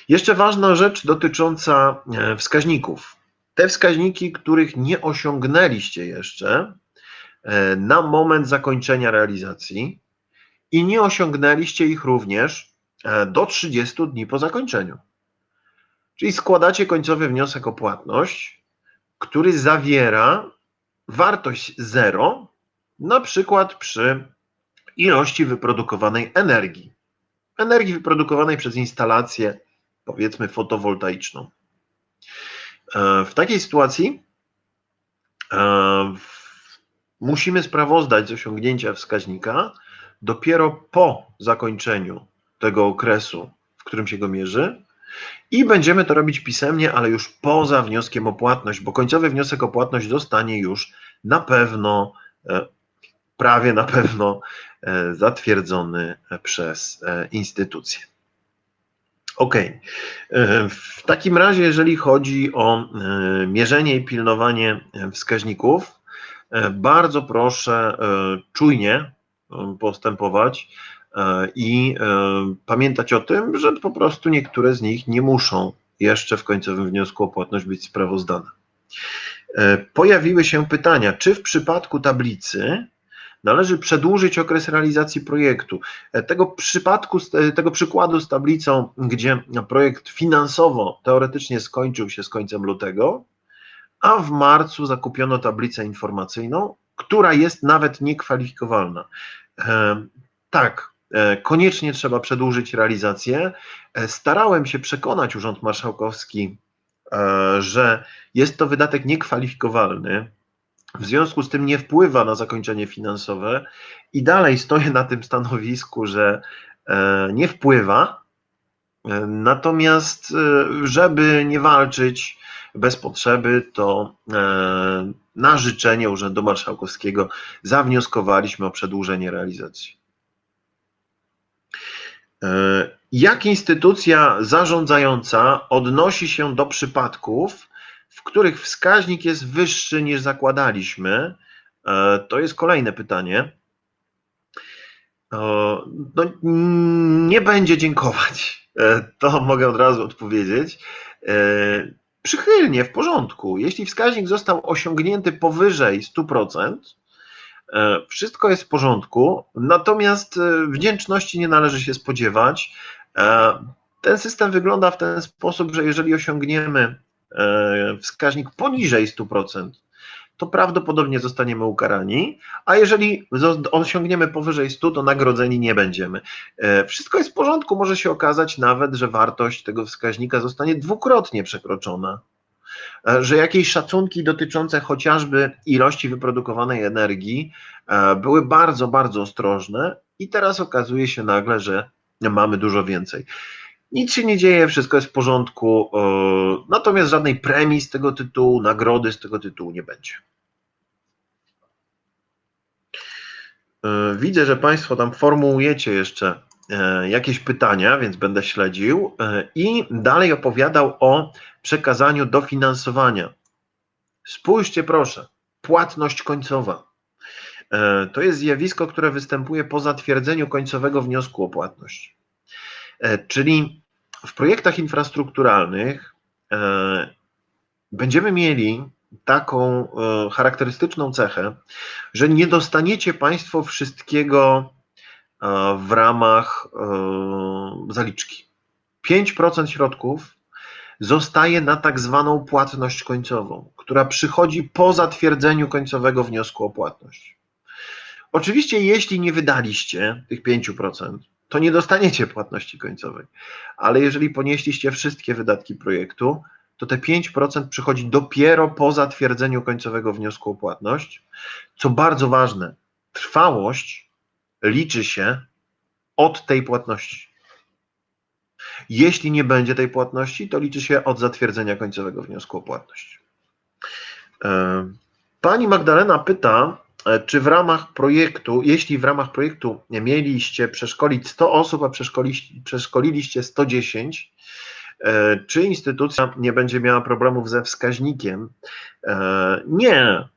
Jeszcze ważna rzecz dotycząca wskaźników. Te wskaźniki, których nie osiągnęliście jeszcze na moment zakończenia realizacji i nie osiągnęliście ich również do 30 dni po zakończeniu. Czyli składacie końcowy wniosek o płatność, który zawiera wartość 0, na przykład przy ilości wyprodukowanej energii. Energii wyprodukowanej przez instalację, powiedzmy, fotowoltaiczną. W takiej sytuacji musimy sprawozdać z osiągnięcia wskaźnika dopiero po zakończeniu tego okresu, w którym się go mierzy, I będziemy to robić pisemnie, ale już poza wnioskiem o płatność, bo końcowy wniosek o płatność zostanie już na pewno, prawie na pewno zatwierdzony przez instytucję. OK. W takim razie, jeżeli chodzi o mierzenie i pilnowanie wskaźników, bardzo proszę czujnie postępować i pamiętać o tym, że po prostu niektóre z nich nie muszą jeszcze w końcowym wniosku o płatność być sprawozdane. Pojawiły się pytania, czy w przypadku tablicy należy przedłużyć okres realizacji projektu. Tego przykładu z tablicą, gdzie projekt finansowo teoretycznie skończył się z końcem lutego, a w marcu zakupiono tablicę informacyjną, która jest nawet niekwalifikowalna. Tak, koniecznie trzeba przedłużyć realizację. Starałem się przekonać Urząd Marszałkowski, że jest to wydatek niekwalifikowalny, w związku z tym nie wpływa na zakończenie finansowe i dalej stoję na tym stanowisku, że nie wpływa, natomiast żeby nie walczyć bez potrzeby, to na życzenie Urzędu Marszałkowskiego zawnioskowaliśmy o przedłużenie realizacji. Jak instytucja zarządzająca odnosi się do przypadków, w których wskaźnik jest wyższy niż zakładaliśmy? To jest kolejne pytanie. No, nie będzie dziękować. To mogę od razu odpowiedzieć. Przychylnie, w porządku. Jeśli wskaźnik został osiągnięty powyżej 100%, wszystko jest w porządku, natomiast wdzięczności nie należy się spodziewać. Ten system wygląda w ten sposób, że jeżeli osiągniemy wskaźnik poniżej 100%, to prawdopodobnie zostaniemy ukarani, a jeżeli osiągniemy powyżej 100, to nagrodzeni nie będziemy. Wszystko jest w porządku, może się okazać nawet, że wartość tego wskaźnika zostanie dwukrotnie przekroczona, że jakieś szacunki dotyczące chociażby ilości wyprodukowanej energii były bardzo, bardzo ostrożne i teraz okazuje się nagle, że mamy dużo więcej. Nic się nie dzieje, wszystko jest w porządku, natomiast żadnej premii z tego tytułu, nagrody z tego tytułu nie będzie. Widzę, że Państwo tam formułujecie jeszcze jakieś pytania, więc będę śledził i dalej opowiadał o przekazaniu dofinansowania. Spójrzcie proszę, płatność końcowa. To jest zjawisko, które występuje po zatwierdzeniu końcowego wniosku o płatność. Czyli w projektach infrastrukturalnych będziemy mieli taką charakterystyczną cechę, że nie dostaniecie Państwo wszystkiego w ramach zaliczki. 5% środków zostaje na tak zwaną płatność końcową, która przychodzi po zatwierdzeniu końcowego wniosku o płatność. Oczywiście, jeśli nie wydaliście tych 5%, to nie dostaniecie płatności końcowej, ale jeżeli ponieśliście wszystkie wydatki projektu, to te 5% przychodzi dopiero po zatwierdzeniu końcowego wniosku o płatność. Co bardzo ważne, trwałość liczy się od tej płatności. Jeśli nie będzie tej płatności, to liczy się od zatwierdzenia końcowego wniosku o płatność. Pani Magdalena pyta, czy w ramach projektu, jeśli w ramach projektu mieliście przeszkolić 100 osób, a przeszkoliliście 110, czy instytucja nie będzie miała problemów ze wskaźnikiem? Nie.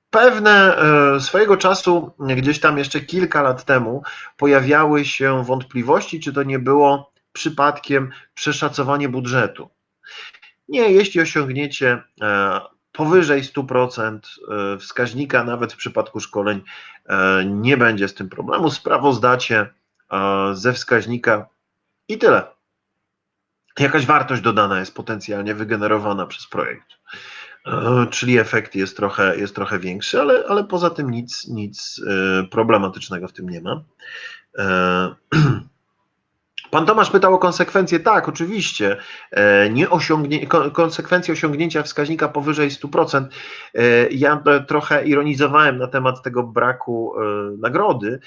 Pewne swojego czasu, gdzieś tam jeszcze kilka lat temu, pojawiały się wątpliwości, czy to nie było przypadkiem przeszacowanie budżetu. Nie, jeśli osiągniecie powyżej 100% wskaźnika, nawet w przypadku szkoleń, nie będzie z tym problemu. Sprawozdacie ze wskaźnika i tyle. Jakaś wartość dodana jest potencjalnie wygenerowana przez projekt. Czyli efekt jest trochę większy, ale poza tym nic problematycznego w tym nie ma. Pan Tomasz pytał o konsekwencje. Tak, oczywiście. Konsekwencje osiągnięcia wskaźnika powyżej 100%. Ja trochę ironizowałem na temat tego braku nagrody,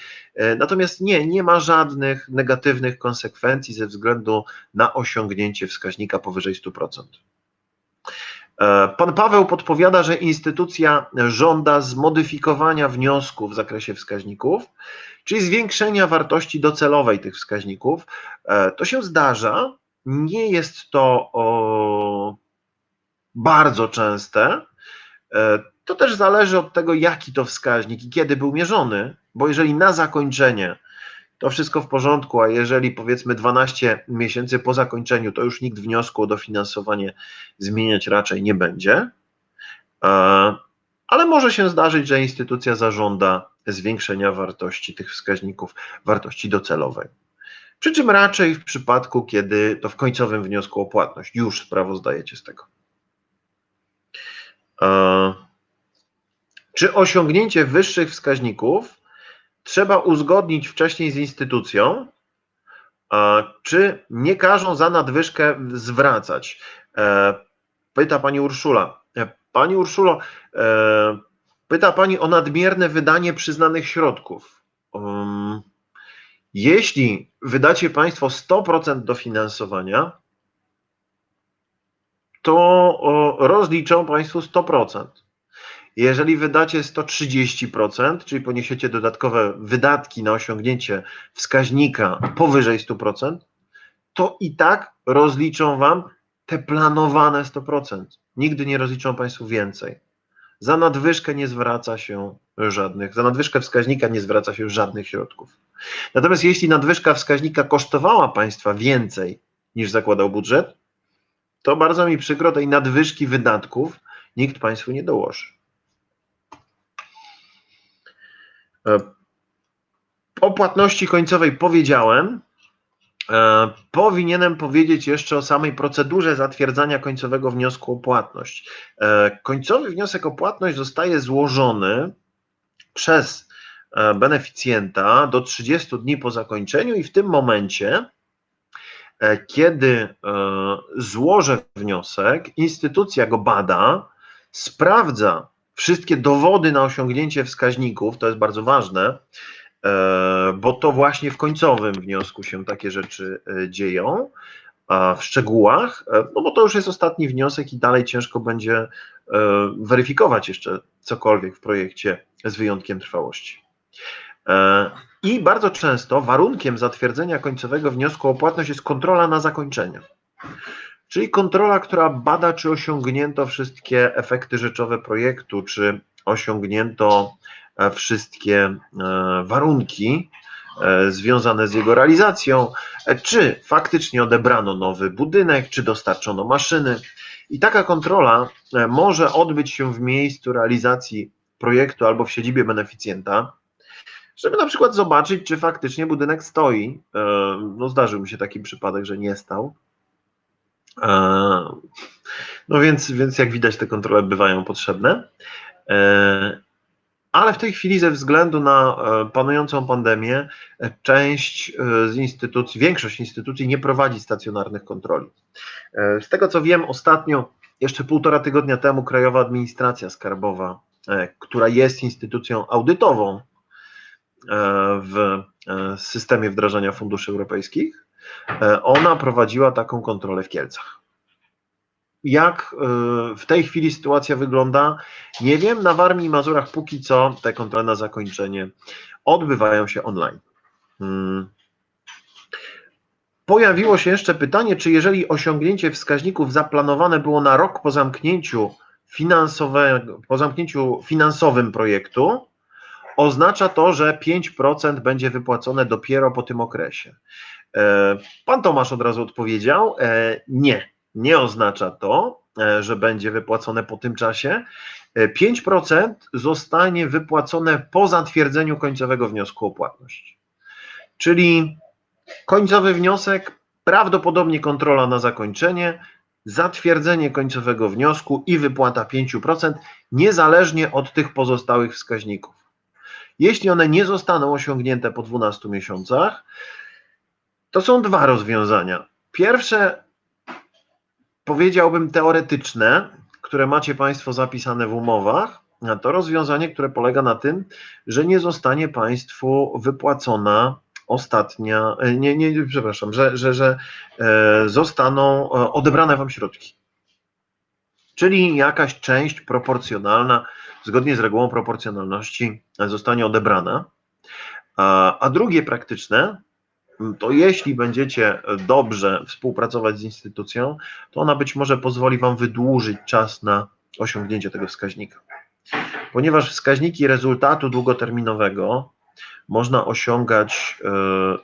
natomiast nie ma żadnych negatywnych konsekwencji ze względu na osiągnięcie wskaźnika powyżej 100%. Pan Paweł podpowiada, że instytucja żąda zmodyfikowania wniosku w zakresie wskaźników, czyli zwiększenia wartości docelowej tych wskaźników. To się zdarza, nie jest to bardzo częste. To też zależy od tego, jaki to wskaźnik i kiedy był mierzony, bo jeżeli na zakończenie to wszystko w porządku, a jeżeli powiedzmy 12 miesięcy po zakończeniu, to już nikt wniosku o dofinansowanie zmieniać raczej nie będzie, ale może się zdarzyć, że instytucja zażąda zwiększenia wartości tych wskaźników, wartości docelowej. Przy czym raczej w przypadku, kiedy to w końcowym wniosku o płatność już sprawozdajecie z tego. Czy osiągnięcie wyższych wskaźników trzeba uzgodnić wcześniej z instytucją, czy nie każą za nadwyżkę zwracać? Pyta pani Urszula. Pani Urszulo, pyta pani o nadmierne wydanie przyznanych środków. Jeśli wydacie państwo 100% dofinansowania, to rozliczą państwu 100%. Jeżeli wydacie 130%, czyli poniesiecie dodatkowe wydatki na osiągnięcie wskaźnika powyżej 100%, to i tak rozliczą wam te planowane 100%. Nigdy nie rozliczą państwu więcej. Za nadwyżkę nie zwraca się żadnych, za nadwyżkę wskaźnika nie zwraca się żadnych środków. Natomiast jeśli nadwyżka wskaźnika kosztowała państwa więcej niż zakładał budżet, to bardzo mi przykro, tej nadwyżki wydatków nikt państwu nie dołoży. O płatności końcowej powiedziałem. Powinienem powiedzieć jeszcze o samej procedurze zatwierdzania końcowego wniosku o płatność. Końcowy wniosek o płatność zostaje złożony przez beneficjenta do 30 dni po zakończeniu i w tym momencie, kiedy złożę wniosek, instytucja go bada, sprawdza wszystkie dowody na osiągnięcie wskaźników, to jest bardzo ważne, bo to właśnie w końcowym wniosku się takie rzeczy dzieją, w szczegółach, no bo to już jest ostatni wniosek i dalej ciężko będzie weryfikować jeszcze cokolwiek w projekcie z wyjątkiem trwałości. I bardzo często warunkiem zatwierdzenia końcowego wniosku o płatność jest kontrola na zakończenie. Czyli kontrola, która bada, czy osiągnięto wszystkie efekty rzeczowe projektu, czy osiągnięto wszystkie warunki związane z jego realizacją, czy faktycznie odebrano nowy budynek, czy dostarczono maszyny. I taka kontrola może odbyć się w miejscu realizacji projektu albo w siedzibie beneficjenta, żeby na przykład zobaczyć, czy faktycznie budynek stoi. No zdarzył mi się taki przypadek, że nie stał. No więc jak widać, te kontrole bywają potrzebne. Ale w tej chwili ze względu na panującą pandemię część z instytucji, większość instytucji nie prowadzi stacjonarnych kontroli. Z tego co wiem, ostatnio, jeszcze 1,5 tygodnia temu, Krajowa Administracja Skarbowa, która jest instytucją audytową w systemie wdrażania funduszy europejskich, ona prowadziła taką kontrolę w Kielcach. Jak w tej chwili sytuacja wygląda, nie wiem. Na Warmii i Mazurach póki co te kontrole na zakończenie odbywają się online. Pojawiło się jeszcze pytanie, czy jeżeli osiągnięcie wskaźników zaplanowane było na rok po zamknięciu finansowym projektu, oznacza to, że 5% będzie wypłacone dopiero po tym okresie. Pan Tomasz od razu odpowiedział, nie oznacza to, że będzie wypłacone po tym czasie. 5% zostanie wypłacone po zatwierdzeniu końcowego wniosku o płatność. Czyli końcowy wniosek, prawdopodobnie kontrola na zakończenie, zatwierdzenie końcowego wniosku i wypłata 5%, niezależnie od tych pozostałych wskaźników. Jeśli one nie zostaną osiągnięte po 12 miesiącach, To są dwa rozwiązania. Pierwsze, powiedziałbym teoretyczne, które macie Państwo zapisane w umowach, a to rozwiązanie, które polega na tym, że nie zostanie Państwu wypłacona ostatnia, przepraszam, że zostaną odebrane Wam środki. Czyli jakaś część proporcjonalna, zgodnie z regułą proporcjonalności, zostanie odebrana. A drugie praktyczne, to jeśli będziecie dobrze współpracować z instytucją, to ona być może pozwoli Wam wydłużyć czas na osiągnięcie tego wskaźnika. Ponieważ wskaźniki rezultatu długoterminowego można osiągać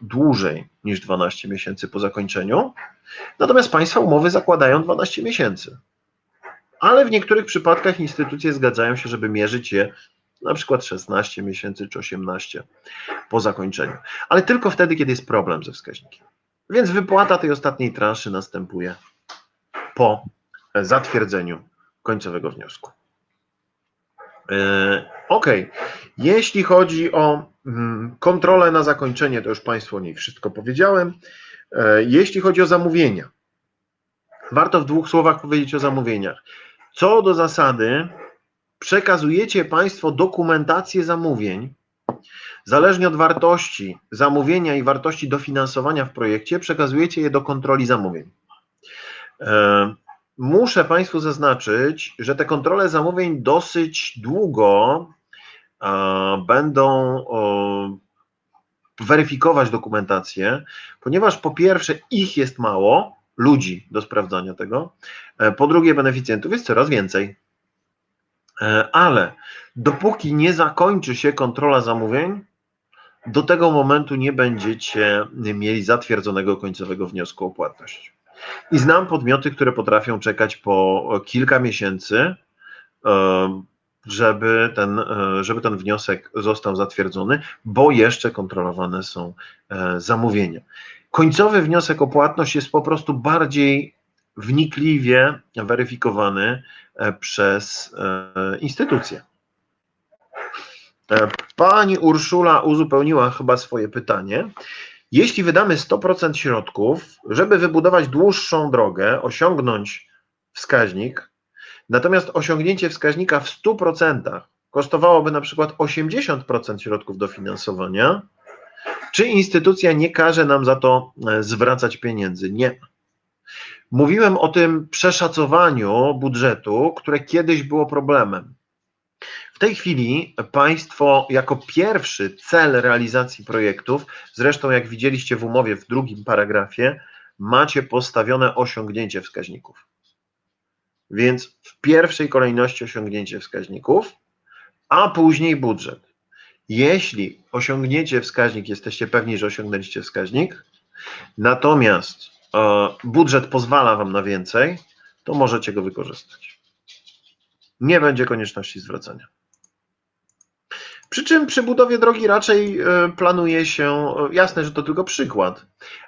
dłużej niż 12 miesięcy po zakończeniu, natomiast Państwa umowy zakładają 12 miesięcy. Ale w niektórych przypadkach instytucje zgadzają się, żeby mierzyć je na przykład 16 miesięcy czy 18 po zakończeniu. Ale tylko wtedy, kiedy jest problem ze wskaźnikiem. Więc wypłata tej ostatniej transzy następuje po zatwierdzeniu końcowego wniosku. Ok. Jeśli chodzi o kontrolę na zakończenie, to już Państwu o niej wszystko powiedziałem. Jeśli chodzi o zamówienia, warto w dwóch słowach powiedzieć o zamówieniach. Co do zasady, przekazujecie Państwo dokumentację zamówień, zależnie od wartości zamówienia i wartości dofinansowania w projekcie, przekazujecie je do kontroli zamówień. Muszę Państwu zaznaczyć, że te kontrole zamówień dosyć długo będą weryfikować dokumentację, ponieważ po pierwsze ich jest mało, ludzi do sprawdzania tego, po drugie beneficjentów jest coraz więcej. Ale dopóki nie zakończy się kontrola zamówień, do tego momentu nie będziecie mieli zatwierdzonego końcowego wniosku o płatność. I znam podmioty, które potrafią czekać po kilka miesięcy, żeby ten wniosek został zatwierdzony, bo jeszcze kontrolowane są zamówienia. Końcowy wniosek o płatność jest po prostu bardziej wnikliwie weryfikowany przez instytucje. Pani Urszula uzupełniła chyba swoje pytanie. Jeśli wydamy 100% środków, żeby wybudować dłuższą drogę, osiągnąć wskaźnik, natomiast osiągnięcie wskaźnika w 100% kosztowałoby na przykład 80% środków dofinansowania, czy instytucja nie każe nam za to zwracać pieniędzy? Nie. Mówiłem o tym przeszacowaniu budżetu, które kiedyś było problemem. W tej chwili Państwo jako pierwszy cel realizacji projektów, zresztą jak widzieliście w umowie w drugim paragrafie, macie postawione osiągnięcie wskaźników. Więc w pierwszej kolejności osiągnięcie wskaźników, a później budżet. Jeśli osiągniecie wskaźnik, jesteście pewni, że osiągnęliście wskaźnik, natomiast budżet pozwala Wam na więcej, to możecie go wykorzystać. Nie będzie konieczności zwracania. Przy czym przy budowie drogi raczej planuje się, jasne, że to tylko przykład,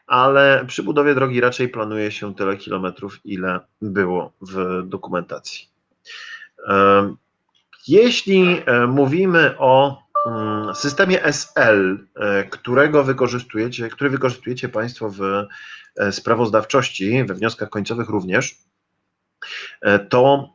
ale przy budowie drogi raczej planuje się tyle kilometrów, ile było w dokumentacji. Jeśli mówimy o systemie SL, który wykorzystujecie Państwo w sprawozdawczości, we wnioskach końcowych również, to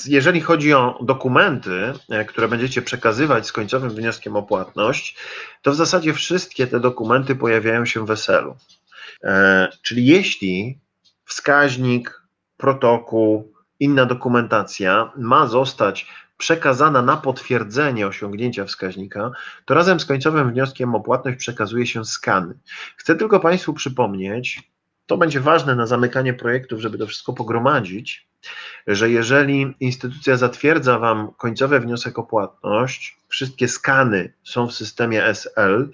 jeżeli chodzi o dokumenty, które będziecie przekazywać z końcowym wnioskiem o płatność, to w zasadzie wszystkie te dokumenty pojawiają się w SL-u. Czyli jeśli wskaźnik, protokół, inna dokumentacja ma zostać przekazana na potwierdzenie osiągnięcia wskaźnika, to razem z końcowym wnioskiem o płatność przekazuje się skany. Chcę tylko Państwu przypomnieć, to będzie ważne na zamykanie projektów, żeby to wszystko pogromadzić, że jeżeli instytucja zatwierdza Wam końcowy wniosek o płatność, wszystkie skany są w systemie SL,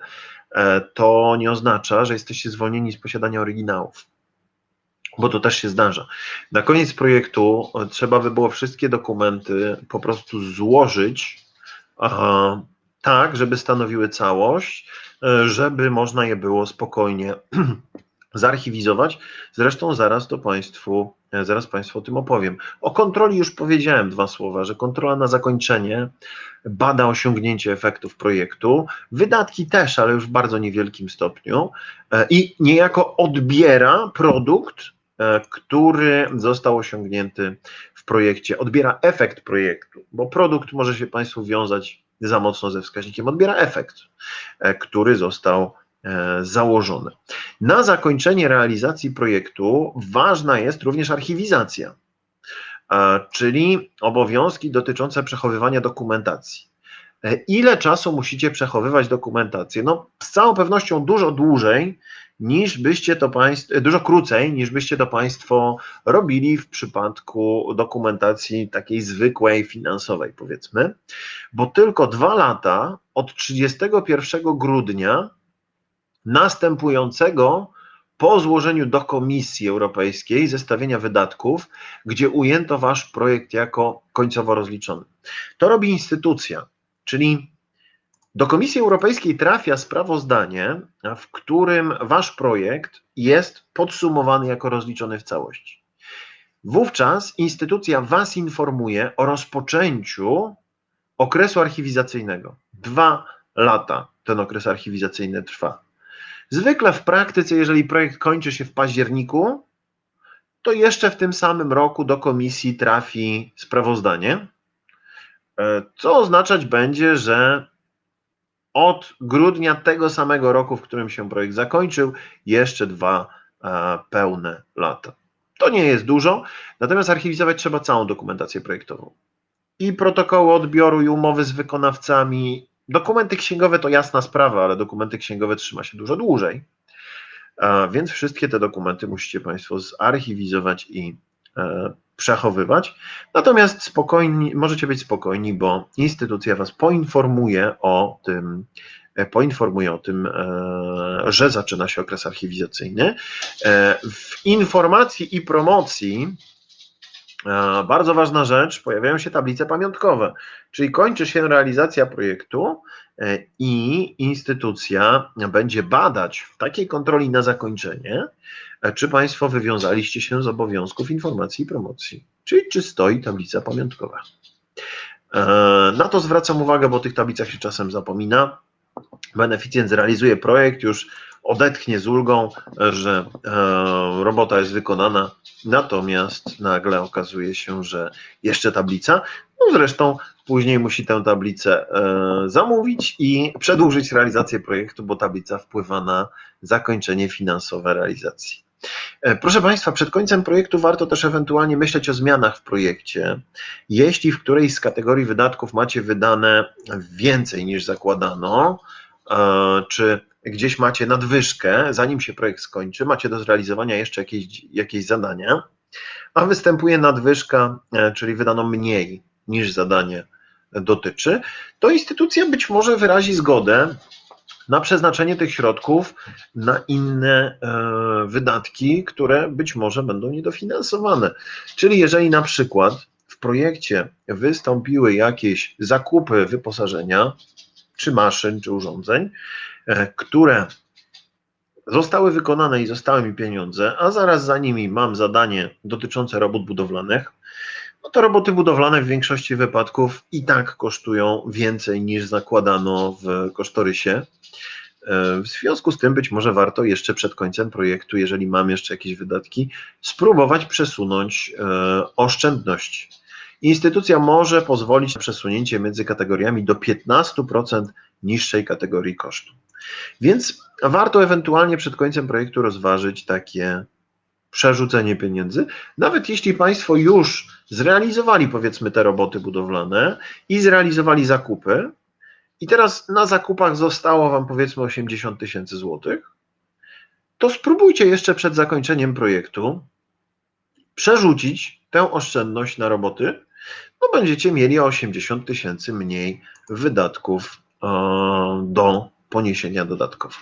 to nie oznacza, że jesteście zwolnieni z posiadania oryginałów, bo to też się zdarza. Na koniec projektu trzeba by było wszystkie dokumenty po prostu złożyć tak, żeby stanowiły całość, żeby można je było spokojnie zarchiwizować. Zresztą zaraz to Państwu zaraz Państwu o tym opowiem. O kontroli już powiedziałem 2 słowa, że kontrola na zakończenie bada osiągnięcie efektów projektu, wydatki też, ale już w bardzo niewielkim stopniu i niejako odbiera produkt, który został osiągnięty w projekcie, odbiera efekt projektu, bo produkt może się Państwu wiązać za mocno ze wskaźnikiem, odbiera efekt, który został założony. Na zakończenie realizacji projektu ważna jest również archiwizacja, czyli obowiązki dotyczące przechowywania dokumentacji. Ile czasu musicie przechowywać dokumentację? No, z całą pewnością dużo dłużej niż byście to Państwo, dużo krócej niż byście to Państwo robili w przypadku dokumentacji takiej zwykłej, finansowej, powiedzmy, bo tylko 2 lata od 31 grudnia następującego po złożeniu do Komisji Europejskiej zestawienia wydatków, gdzie ujęto Wasz projekt jako końcowo rozliczony. To robi instytucja, czyli do Komisji Europejskiej trafia sprawozdanie, w którym Wasz projekt jest podsumowany jako rozliczony w całości. Wówczas instytucja Was informuje o rozpoczęciu okresu archiwizacyjnego. 2 lata ten okres archiwizacyjny trwa. Zwykle w praktyce, jeżeli projekt kończy się w październiku, to jeszcze w tym samym roku do komisji trafi sprawozdanie, co oznaczać będzie, że od grudnia tego samego roku, w którym się projekt zakończył, jeszcze 2 pełne lata. To nie jest dużo, natomiast archiwizować trzeba całą dokumentację projektową. I protokoły odbioru, i umowy z wykonawcami. Dokumenty księgowe to jasna sprawa, ale dokumenty księgowe trzyma się dużo dłużej, więc wszystkie te dokumenty musicie Państwo zarchiwizować i przechowywać. Natomiast spokojni, możecie być spokojni, bo instytucja Was poinformuje o tym, że zaczyna się okres archiwizacyjny. W informacji i promocji bardzo ważna rzecz, pojawiają się tablice pamiątkowe, czyli kończy się realizacja projektu i instytucja będzie badać w takiej kontroli na zakończenie, czy Państwo wywiązaliście się z obowiązków informacji i promocji, czyli czy stoi tablica pamiątkowa. Na to zwracam uwagę, bo o tych tablicach się czasem zapomina. Beneficjent zrealizuje projekt, już odetchnie z ulgą, że robota jest wykonana, natomiast nagle okazuje się, że jeszcze tablica, no zresztą później musi tę tablicę zamówić i przedłużyć realizację projektu, bo tablica wpływa na zakończenie finansowe realizacji. Proszę Państwa, przed końcem projektu warto też ewentualnie myśleć o zmianach w projekcie. Jeśli w którejś z kategorii wydatków macie wydane więcej niż zakładano, czy gdzieś macie nadwyżkę, zanim się projekt skończy, macie do zrealizowania jeszcze jakieś zadania, a występuje nadwyżka, czyli wydano mniej niż zadanie dotyczy, to instytucja być może wyrazi zgodę na przeznaczenie tych środków na inne wydatki, które być może będą niedofinansowane. Czyli jeżeli na przykład w projekcie wystąpiły jakieś zakupy wyposażenia, czy maszyn, czy urządzeń, które zostały wykonane i zostały mi pieniądze, a zaraz za nimi mam zadanie dotyczące robót budowlanych, no to roboty budowlane w większości wypadków i tak kosztują więcej niż zakładano w kosztorysie. W związku z tym być może warto jeszcze przed końcem projektu, jeżeli mam jeszcze jakieś wydatki, spróbować przesunąć oszczędności. Instytucja może pozwolić na przesunięcie między kategoriami do 15% niższej kategorii kosztu. Więc warto ewentualnie przed końcem projektu rozważyć takie przerzucenie pieniędzy, nawet jeśli Państwo już zrealizowali, powiedzmy, te roboty budowlane i zrealizowali zakupy i teraz na zakupach zostało Wam, powiedzmy, 80 000 złotych, to spróbujcie jeszcze przed zakończeniem projektu przerzucić tę oszczędność na roboty, no będziecie mieli o 80 000 mniej wydatków do poniesienia dodatkowo.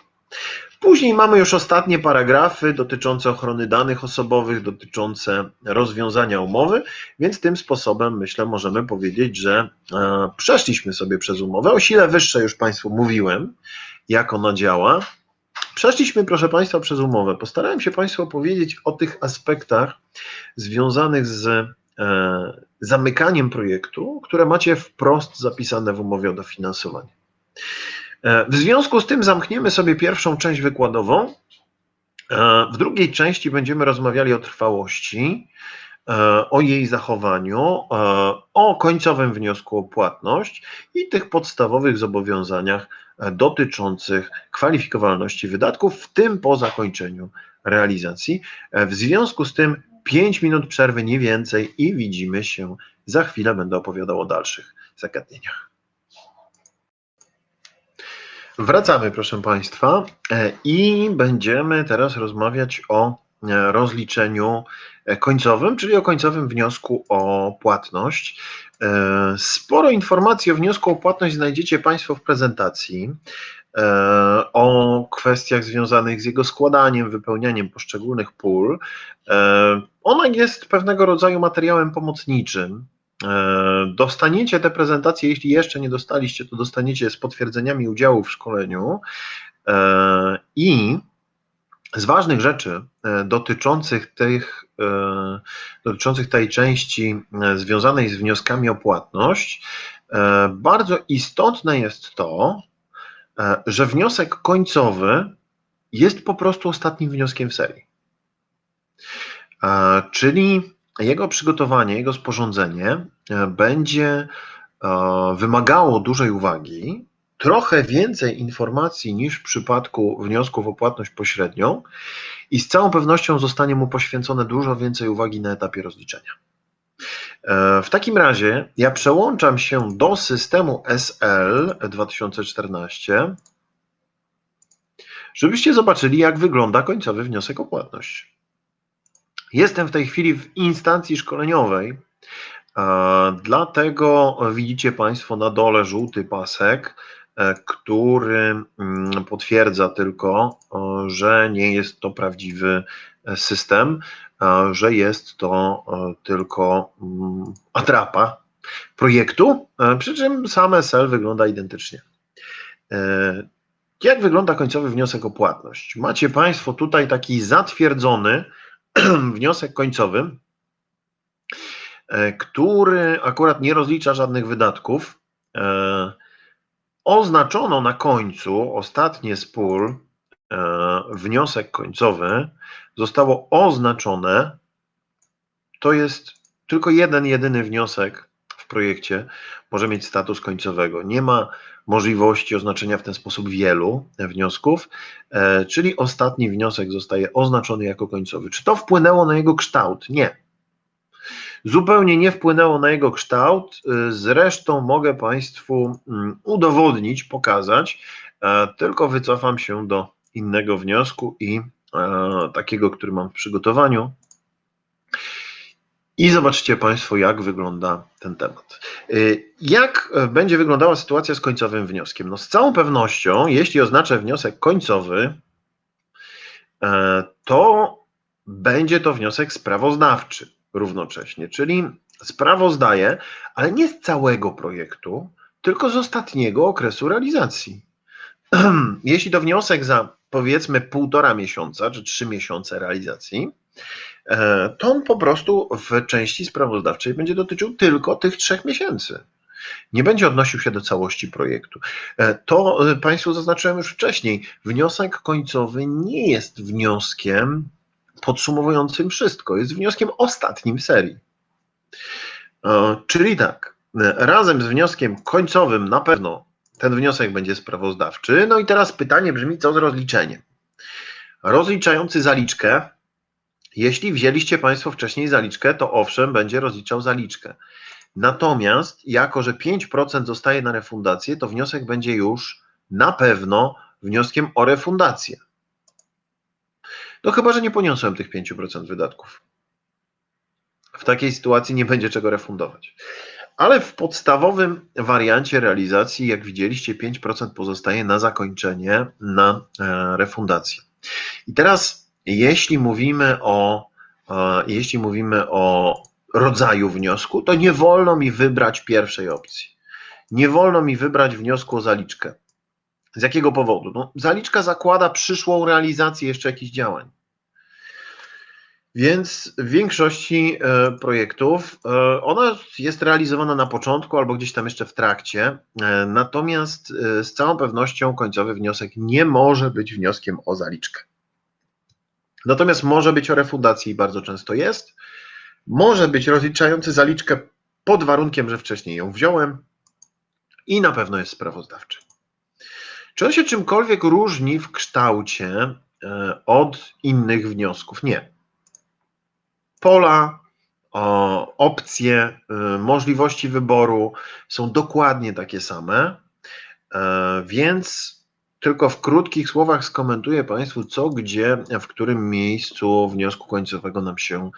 Później mamy już ostatnie paragrafy dotyczące ochrony danych osobowych, dotyczące rozwiązania umowy, więc tym sposobem, myślę, możemy powiedzieć, że przeszliśmy sobie przez umowę. O sile wyższej już Państwu mówiłem, jak ona działa. Przeszliśmy, proszę Państwa, przez umowę. Postarałem się Państwu opowiedzieć o tych aspektach związanych z zamykaniem projektu, które macie wprost zapisane w umowie o dofinansowanie. W związku z tym zamkniemy sobie pierwszą część wykładową. W drugiej części będziemy rozmawiali o trwałości, o jej zachowaniu, o końcowym wniosku o płatność i tych podstawowych zobowiązaniach dotyczących kwalifikowalności wydatków, w tym po zakończeniu realizacji. W związku z tym 5 minut przerwy, nie więcej, i widzimy się za chwilę. Będę opowiadał o dalszych zagadnieniach. Wracamy, proszę Państwa, i będziemy teraz rozmawiać o rozliczeniu końcowym, czyli o końcowym wniosku o płatność. Sporo informacji o wniosku o płatność znajdziecie Państwo w prezentacji, o kwestiach związanych z jego składaniem, wypełnianiem poszczególnych pól. Ona jest pewnego rodzaju materiałem pomocniczym. Dostaniecie te prezentacje, jeśli jeszcze nie dostaliście, to dostaniecie z potwierdzeniami udziału w szkoleniu. I z ważnych rzeczy dotyczących tej części związanej z wnioskami o płatność, bardzo istotne jest to, że wniosek końcowy jest po prostu ostatnim wnioskiem w serii. Czyli jego przygotowanie, jego sporządzenie będzie wymagało dużej uwagi, trochę więcej informacji niż w przypadku wniosków o płatność pośrednią i z całą pewnością zostanie mu poświęcone dużo więcej uwagi na etapie rozliczenia. W takim razie ja przełączam się do systemu SL 2014, żebyście zobaczyli, jak wygląda końcowy wniosek o płatność. Jestem w tej chwili w instancji szkoleniowej, dlatego widzicie Państwo na dole żółty pasek, który potwierdza tylko, że nie jest to prawdziwy system, że jest to tylko atrapa projektu, przy czym sam SL wygląda identycznie. Jak wygląda końcowy wniosek o płatność? Macie Państwo tutaj taki zatwierdzony wniosek końcowy, który akurat nie rozlicza żadnych wydatków. Oznaczono na końcu, ostatnie z pól, wniosek końcowy zostało oznaczone. To jest tylko jeden, jedyny wniosek w projekcie może mieć status końcowego. Nie ma możliwości oznaczenia w ten sposób wielu wniosków, czyli ostatni wniosek zostaje oznaczony jako końcowy. Czy to wpłynęło na jego kształt? Nie. Zupełnie nie wpłynęło na jego kształt, zresztą mogę Państwu udowodnić, pokazać, tylko wycofam się do innego wniosku i takiego, który mam w przygotowaniu. I zobaczcie Państwo, jak wygląda ten temat. Jak będzie wyglądała sytuacja z końcowym wnioskiem? No z całą pewnością, jeśli oznaczę wniosek końcowy, to będzie to wniosek sprawozdawczy równocześnie, czyli sprawozdaję, ale nie z całego projektu, tylko z ostatniego okresu realizacji. Jeśli to wniosek za, powiedzmy, 1,5 miesiąca czy 3 miesiące realizacji, to on po prostu w części sprawozdawczej będzie dotyczył tylko tych 3 miesięcy. Nie będzie odnosił się do całości projektu. To Państwu zaznaczyłem już wcześniej. Wniosek końcowy nie jest wnioskiem podsumowującym wszystko, jest wnioskiem ostatnim w serii. Czyli tak, razem z wnioskiem końcowym na pewno ten wniosek będzie sprawozdawczy. No i teraz pytanie brzmi, co z rozliczeniem? Rozliczający zaliczkę, jeśli wzięliście Państwo wcześniej zaliczkę, to owszem, będzie rozliczał zaliczkę. Natomiast jako, że 5% zostaje na refundację, to wniosek będzie już na pewno wnioskiem o refundację. No chyba, że nie poniosłem tych 5% wydatków. W takiej sytuacji nie będzie czego refundować. Ale w podstawowym wariancie realizacji, jak widzieliście, 5% pozostaje na zakończenie, na refundację. I teraz, jeśli mówimy o rodzaju wniosku, to nie wolno mi wybrać pierwszej opcji. Nie wolno mi wybrać wniosku o zaliczkę. Z jakiego powodu? No, zaliczka zakłada przyszłą realizację jeszcze jakichś działań. Więc w większości projektów ona jest realizowana na początku albo gdzieś tam jeszcze w trakcie, natomiast z całą pewnością końcowy wniosek nie może być wnioskiem o zaliczkę. Natomiast może być o refundację i bardzo często jest. Może być rozliczający zaliczkę pod warunkiem, że wcześniej ją wziąłem i na pewno jest sprawozdawczy. Czy on się czymkolwiek różni w kształcie od innych wniosków? Nie. Pola, opcje, możliwości wyboru są dokładnie takie same, więc tylko w krótkich słowach skomentuję Państwu, co, gdzie, w którym miejscu wniosku końcowego nam się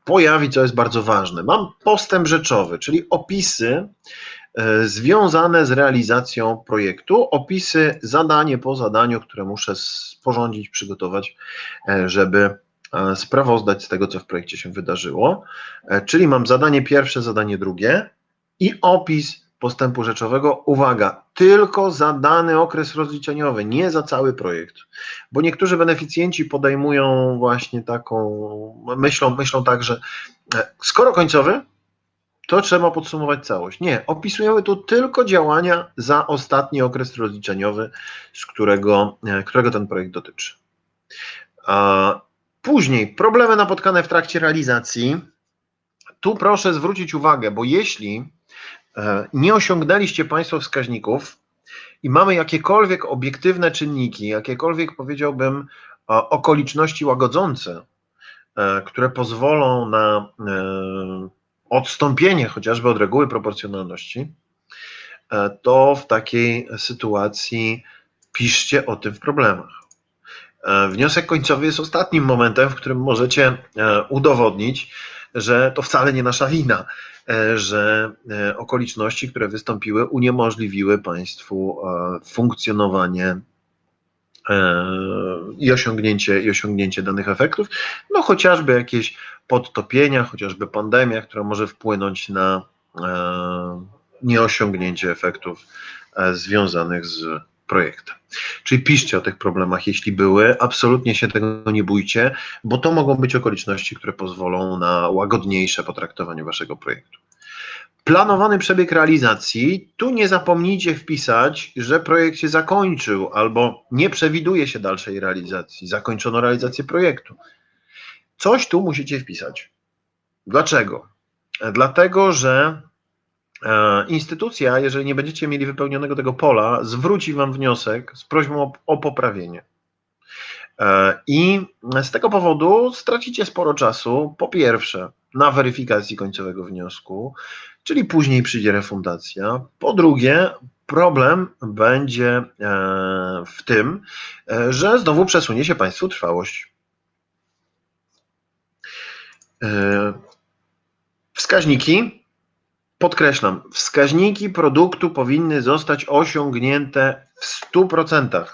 pojawi, co jest bardzo ważne. Mam postęp rzeczowy, czyli opisy związane z realizacją projektu, opisy zadanie po zadaniu, które muszę sporządzić, przygotować, żeby sprawozdać z tego, co w projekcie się wydarzyło. Czyli mam zadanie pierwsze, zadanie drugie i opis postępu rzeczowego. Uwaga, tylko za dany okres rozliczeniowy, nie za cały projekt, bo niektórzy beneficjenci podejmują właśnie taką, myślą tak, że skoro końcowy, to trzeba podsumować całość. Nie, opisujemy tu tylko działania za ostatni okres rozliczeniowy, z którego ten projekt dotyczy. Później problemy napotkane w trakcie realizacji. Tu proszę zwrócić uwagę, bo jeśli nie osiągnęliście Państwo wskaźników i mamy jakiekolwiek obiektywne czynniki, jakiekolwiek, powiedziałbym, okoliczności łagodzące, które pozwolą na odstąpienie chociażby od reguły proporcjonalności, to w takiej sytuacji piszcie o tym w problemach. Wniosek końcowy jest ostatnim momentem, w którym możecie udowodnić, że to wcale nie nasza wina, że okoliczności, które wystąpiły, uniemożliwiły Państwu funkcjonowanie i osiągnięcie danych efektów, no chociażby jakieś podtopienia, chociażby pandemia, która może wpłynąć na nieosiągnięcie efektów związanych z projektem. Czyli piszcie o tych problemach, jeśli były, absolutnie się tego nie bójcie, bo to mogą być okoliczności, które pozwolą na łagodniejsze potraktowanie Waszego projektu. Planowany przebieg realizacji, tu nie zapomnijcie wpisać, że projekt się zakończył albo nie przewiduje się dalszej realizacji, zakończono realizację projektu. Coś tu musicie wpisać. Dlaczego? Dlatego, że instytucja, jeżeli nie będziecie mieli wypełnionego tego pola, zwróci Wam wniosek z prośbą o poprawienie. I z tego powodu stracicie sporo czasu, po pierwsze, na weryfikacji końcowego wniosku, czyli później przyjdzie refundacja. Po drugie, problem będzie w tym, że znowu przesunie się Państwu trwałość. Wskaźniki, podkreślam, wskaźniki produktu powinny zostać osiągnięte w 100%.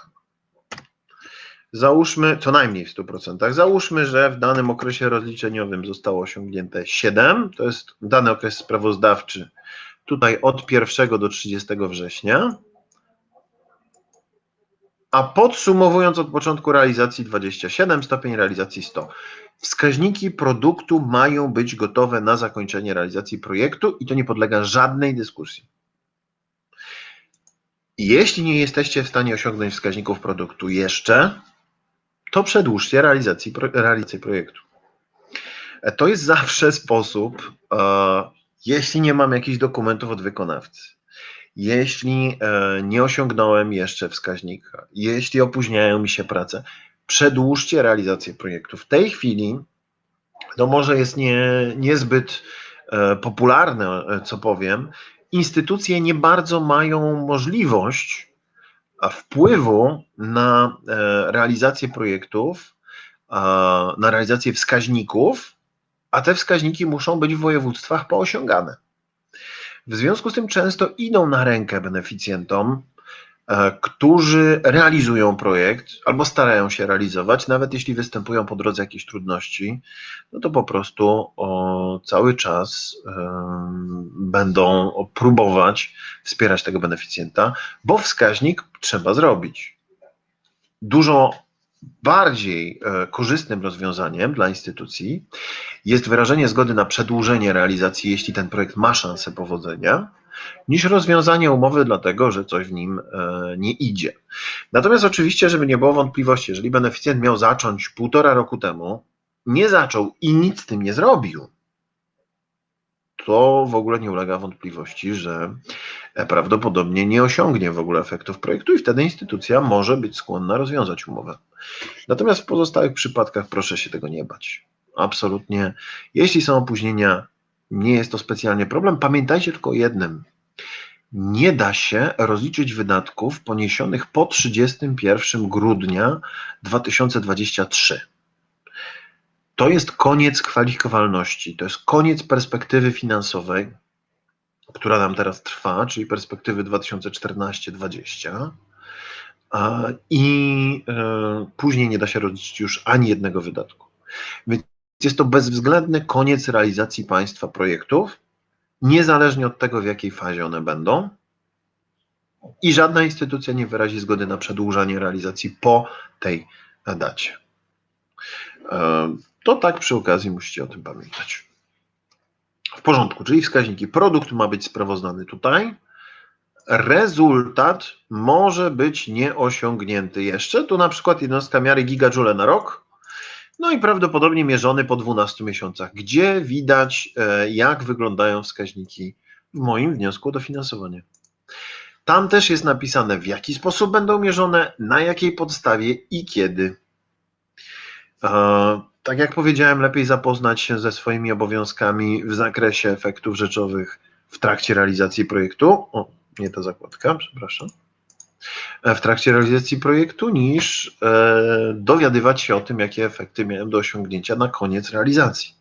Załóżmy, co najmniej w 100%. Załóżmy, że w danym okresie rozliczeniowym zostało osiągnięte 7, to jest dany okres sprawozdawczy, tutaj od 1 do 30 września, a podsumowując od początku realizacji 27, stopień realizacji 100. Wskaźniki produktu mają być gotowe na zakończenie realizacji projektu i to nie podlega żadnej dyskusji. Jeśli nie jesteście w stanie osiągnąć wskaźników produktu jeszcze, to przedłużcie realizację projektu. To jest zawsze sposób, jeśli nie mam jakichś dokumentów od wykonawcy, jeśli nie osiągnąłem jeszcze wskaźnika, jeśli opóźniają mi się prace, przedłużcie realizację projektu. W tej chwili to może jest niezbyt popularne, co powiem, instytucje nie bardzo mają możliwość wpływu na realizację projektów, na realizację wskaźników, a te wskaźniki muszą być w województwach poosiągane. W związku z tym często idą na rękę beneficjentom, którzy realizują projekt albo starają się realizować, nawet jeśli występują po drodze jakieś trudności, no to po prostu cały czas będą próbować wspierać tego beneficjenta, bo wskaźnik trzeba zrobić. Dużo bardziej korzystnym rozwiązaniem dla instytucji jest wyrażenie zgody na przedłużenie realizacji, jeśli ten projekt ma szansę powodzenia, niż rozwiązanie umowy dlatego, że coś w nim nie idzie. Natomiast oczywiście, żeby nie było wątpliwości, jeżeli beneficjent miał zacząć 1,5 roku temu, nie zaczął i nic z tym nie zrobił, to w ogóle nie ulega wątpliwości, że prawdopodobnie nie osiągnie w ogóle efektów projektu i wtedy instytucja może być skłonna rozwiązać umowę. Natomiast w pozostałych przypadkach proszę się tego nie bać. Absolutnie. Jeśli są opóźnienia, nie jest to specjalnie problem. Pamiętajcie tylko o jednym. Nie da się rozliczyć wydatków poniesionych po 31 grudnia 2023. To jest koniec kwalifikowalności, to jest koniec perspektywy finansowej, która nam teraz trwa, czyli perspektywy 2014-2020. I później nie da się rozliczyć już ani jednego wydatku. Więc jest to bezwzględny koniec realizacji państwa projektów, niezależnie od tego, w jakiej fazie one będą, i żadna instytucja nie wyrazi zgody na przedłużanie realizacji po tej dacie. To tak przy okazji musicie o tym pamiętać. W porządku, czyli wskaźniki. Produkt ma być sprawozdany tutaj. Rezultat może być nieosiągnięty jeszcze. Tu na przykład jednostka miary gigajoule na rok. No i prawdopodobnie mierzony po 12 miesiącach, gdzie widać, jak wyglądają wskaźniki w moim wniosku o dofinansowanie. Tam też jest napisane, w jaki sposób będą mierzone, na jakiej podstawie i kiedy. Tak jak powiedziałem, lepiej zapoznać się ze swoimi obowiązkami w zakresie efektów rzeczowych w trakcie realizacji projektu. O, nie ta zakładka, przepraszam. W trakcie realizacji projektu, niż dowiadywać się o tym, jakie efekty miałem do osiągnięcia na koniec realizacji.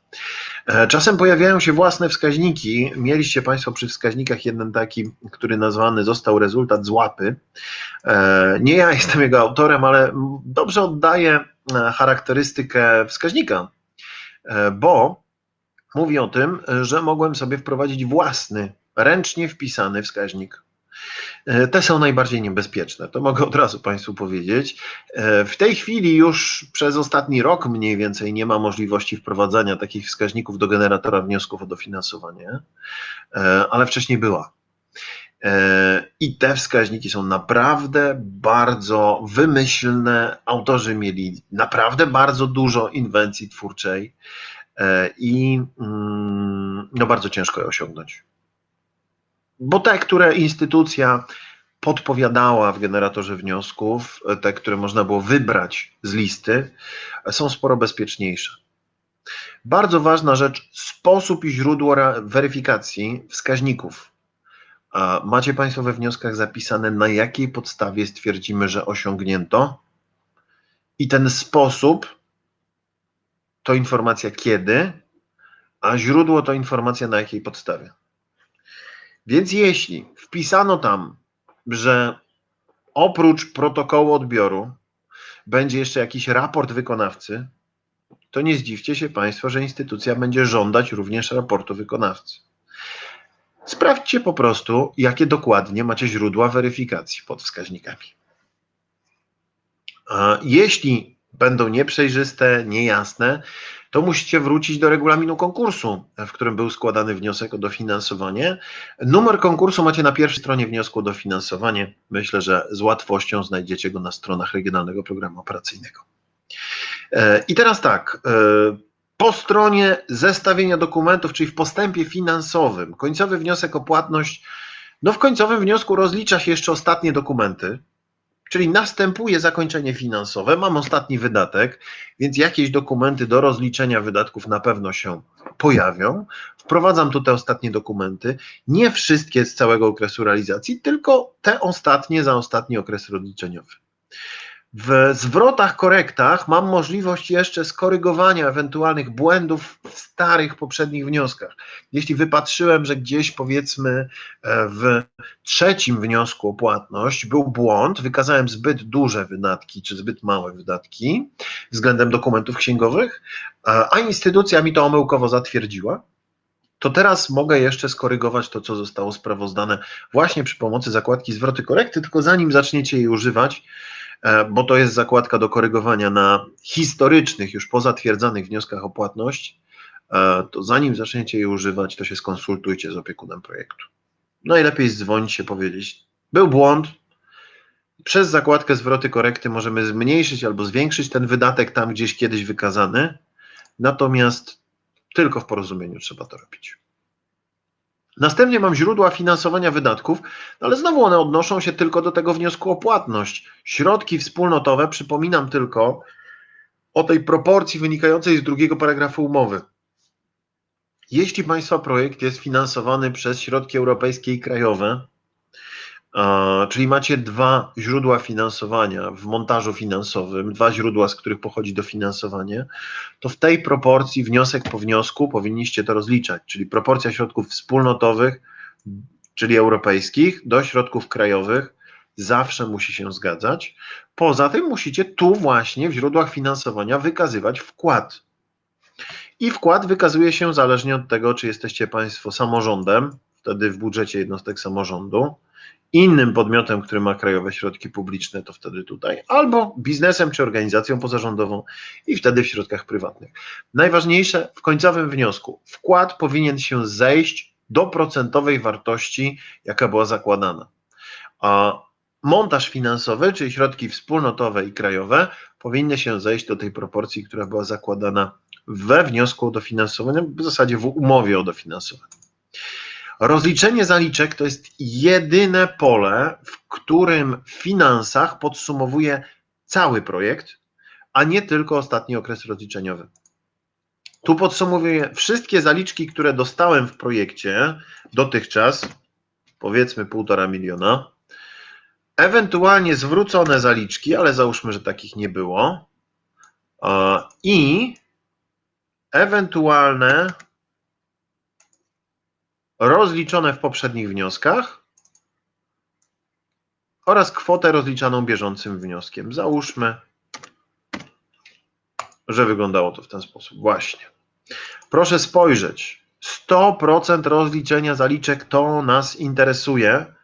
Czasem pojawiają się własne wskaźniki. Mieliście Państwo przy wskaźnikach jeden taki, który nazwany został rezultat z łapy. Nie ja jestem jego autorem, ale dobrze oddaje charakterystykę wskaźnika, bo mówi o tym, że mogłem sobie wprowadzić własny, ręcznie wpisany wskaźnik. Te są najbardziej niebezpieczne, to mogę od razu Państwu powiedzieć. W tej chwili już przez ostatni rok mniej więcej nie ma możliwości wprowadzania takich wskaźników do generatora wniosków o dofinansowanie, ale wcześniej była. I te wskaźniki są naprawdę bardzo wymyślne. Autorzy mieli naprawdę bardzo dużo inwencji twórczej i no bardzo ciężko je osiągnąć. Bo te, które instytucja podpowiadała w generatorze wniosków, te, które można było wybrać z listy, są sporo bezpieczniejsze. Bardzo ważna rzecz, sposób i źródło weryfikacji wskaźników. Macie Państwo we wnioskach zapisane, na jakiej podstawie stwierdzimy, że osiągnięto, i ten sposób to informacja kiedy, a źródło to informacja na jakiej podstawie. Więc jeśli wpisano tam, że oprócz protokołu odbioru będzie jeszcze jakiś raport wykonawcy, to nie zdziwcie się Państwo, że instytucja będzie żądać również raportu wykonawcy. Sprawdźcie po prostu, jakie dokładnie macie źródła weryfikacji pod wskaźnikami. Jeśli będą nieprzejrzyste, niejasne, to musicie wrócić do regulaminu konkursu, w którym był składany wniosek o dofinansowanie. Numer konkursu macie na pierwszej stronie wniosku o dofinansowanie. Myślę, że z łatwością znajdziecie go na stronach Regionalnego Programu Operacyjnego. I teraz tak, po stronie zestawienia dokumentów, czyli w postępie finansowym, końcowy wniosek o płatność, no w końcowym wniosku rozlicza się jeszcze ostatnie dokumenty, czyli następuje zakończenie finansowe, mam ostatni wydatek, więc jakieś dokumenty do rozliczenia wydatków na pewno się pojawią. Wprowadzam tu te ostatnie dokumenty, nie wszystkie z całego okresu realizacji, tylko te ostatnie za ostatni okres rozliczeniowy. W zwrotach, korektach mam możliwość jeszcze skorygowania ewentualnych błędów w starych, poprzednich wnioskach. Jeśli wypatrzyłem, że gdzieś powiedzmy w trzecim wniosku o płatność był błąd, wykazałem zbyt duże wydatki czy zbyt małe wydatki względem dokumentów księgowych, a instytucja mi to omyłkowo zatwierdziła, to teraz mogę jeszcze skorygować to, co zostało sprawozdane właśnie przy pomocy zakładki zwroty korekty, tylko zanim zaczniecie jej używać, bo to jest zakładka do korygowania na historycznych, już pozatwierdzanych wnioskach o płatność, to zanim zaczniecie jej używać, to się skonsultujcie z opiekunem projektu. Najlepiej dzwonić się, powiedzieć, był błąd, przez zakładkę zwroty korekty możemy zmniejszyć albo zwiększyć ten wydatek tam gdzieś kiedyś wykazany, natomiast tylko w porozumieniu trzeba to robić. Następnie mam źródła finansowania wydatków, ale znowu one odnoszą się tylko do tego wniosku o płatność. Środki wspólnotowe, przypominam tylko o tej proporcji wynikającej z drugiego paragrafu umowy. Jeśli Państwa projekt jest finansowany przez środki europejskie i krajowe, czyli macie dwa źródła finansowania w montażu finansowym, dwa źródła, z których pochodzi dofinansowanie, to w tej proporcji wniosek po wniosku powinniście to rozliczać, czyli proporcja środków wspólnotowych, czyli europejskich, do środków krajowych zawsze musi się zgadzać. Poza tym musicie tu właśnie w źródłach finansowania wykazywać wkład. I wkład wykazuje się zależnie od tego, czy jesteście Państwo samorządem, wtedy w budżecie jednostek samorządu, innym podmiotem, który ma krajowe środki publiczne, to wtedy tutaj, albo biznesem czy organizacją pozarządową i wtedy w środkach prywatnych. Najważniejsze w końcowym wniosku, wkład powinien się zejść do procentowej wartości, jaka była zakładana. A montaż finansowy, czyli środki wspólnotowe i krajowe, powinny się zejść do tej proporcji, która była zakładana we wniosku o dofinansowanie, w zasadzie w umowie o dofinansowanie. Rozliczenie zaliczek to jest jedyne pole, w którym w finansach podsumowuje cały projekt, a nie tylko ostatni okres rozliczeniowy. Tu podsumowuję wszystkie zaliczki, które dostałem w projekcie dotychczas, powiedzmy 1,5 miliona, ewentualnie zwrócone zaliczki, ale załóżmy, że takich nie było, i ewentualne rozliczone w poprzednich wnioskach oraz kwotę rozliczaną bieżącym wnioskiem. Załóżmy, że wyglądało to w ten sposób. Właśnie. Proszę spojrzeć. 100% rozliczenia zaliczek to nas interesuje.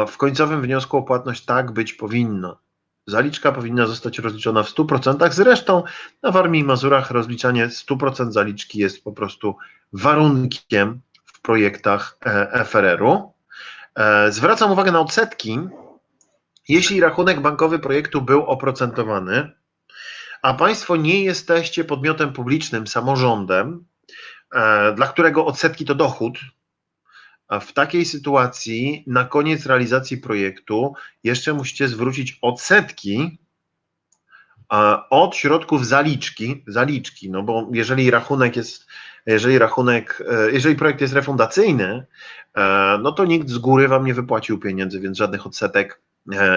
W końcowym wniosku o płatność tak być powinno. Zaliczka powinna zostać rozliczona w 100%. Zresztą na Warmii i Mazurach rozliczanie 100% zaliczki jest po prostu warunkiem w projektach FRR-u. Zwracam uwagę na odsetki. Jeśli rachunek bankowy projektu był oprocentowany, a Państwo nie jesteście podmiotem publicznym, samorządem, dla którego odsetki to dochód, w takiej sytuacji na koniec realizacji projektu jeszcze musicie zwrócić odsetki od środków zaliczki, no bo jeżeli projekt jest refundacyjny, no to nikt z góry Wam nie wypłacił pieniędzy, więc żadnych odsetek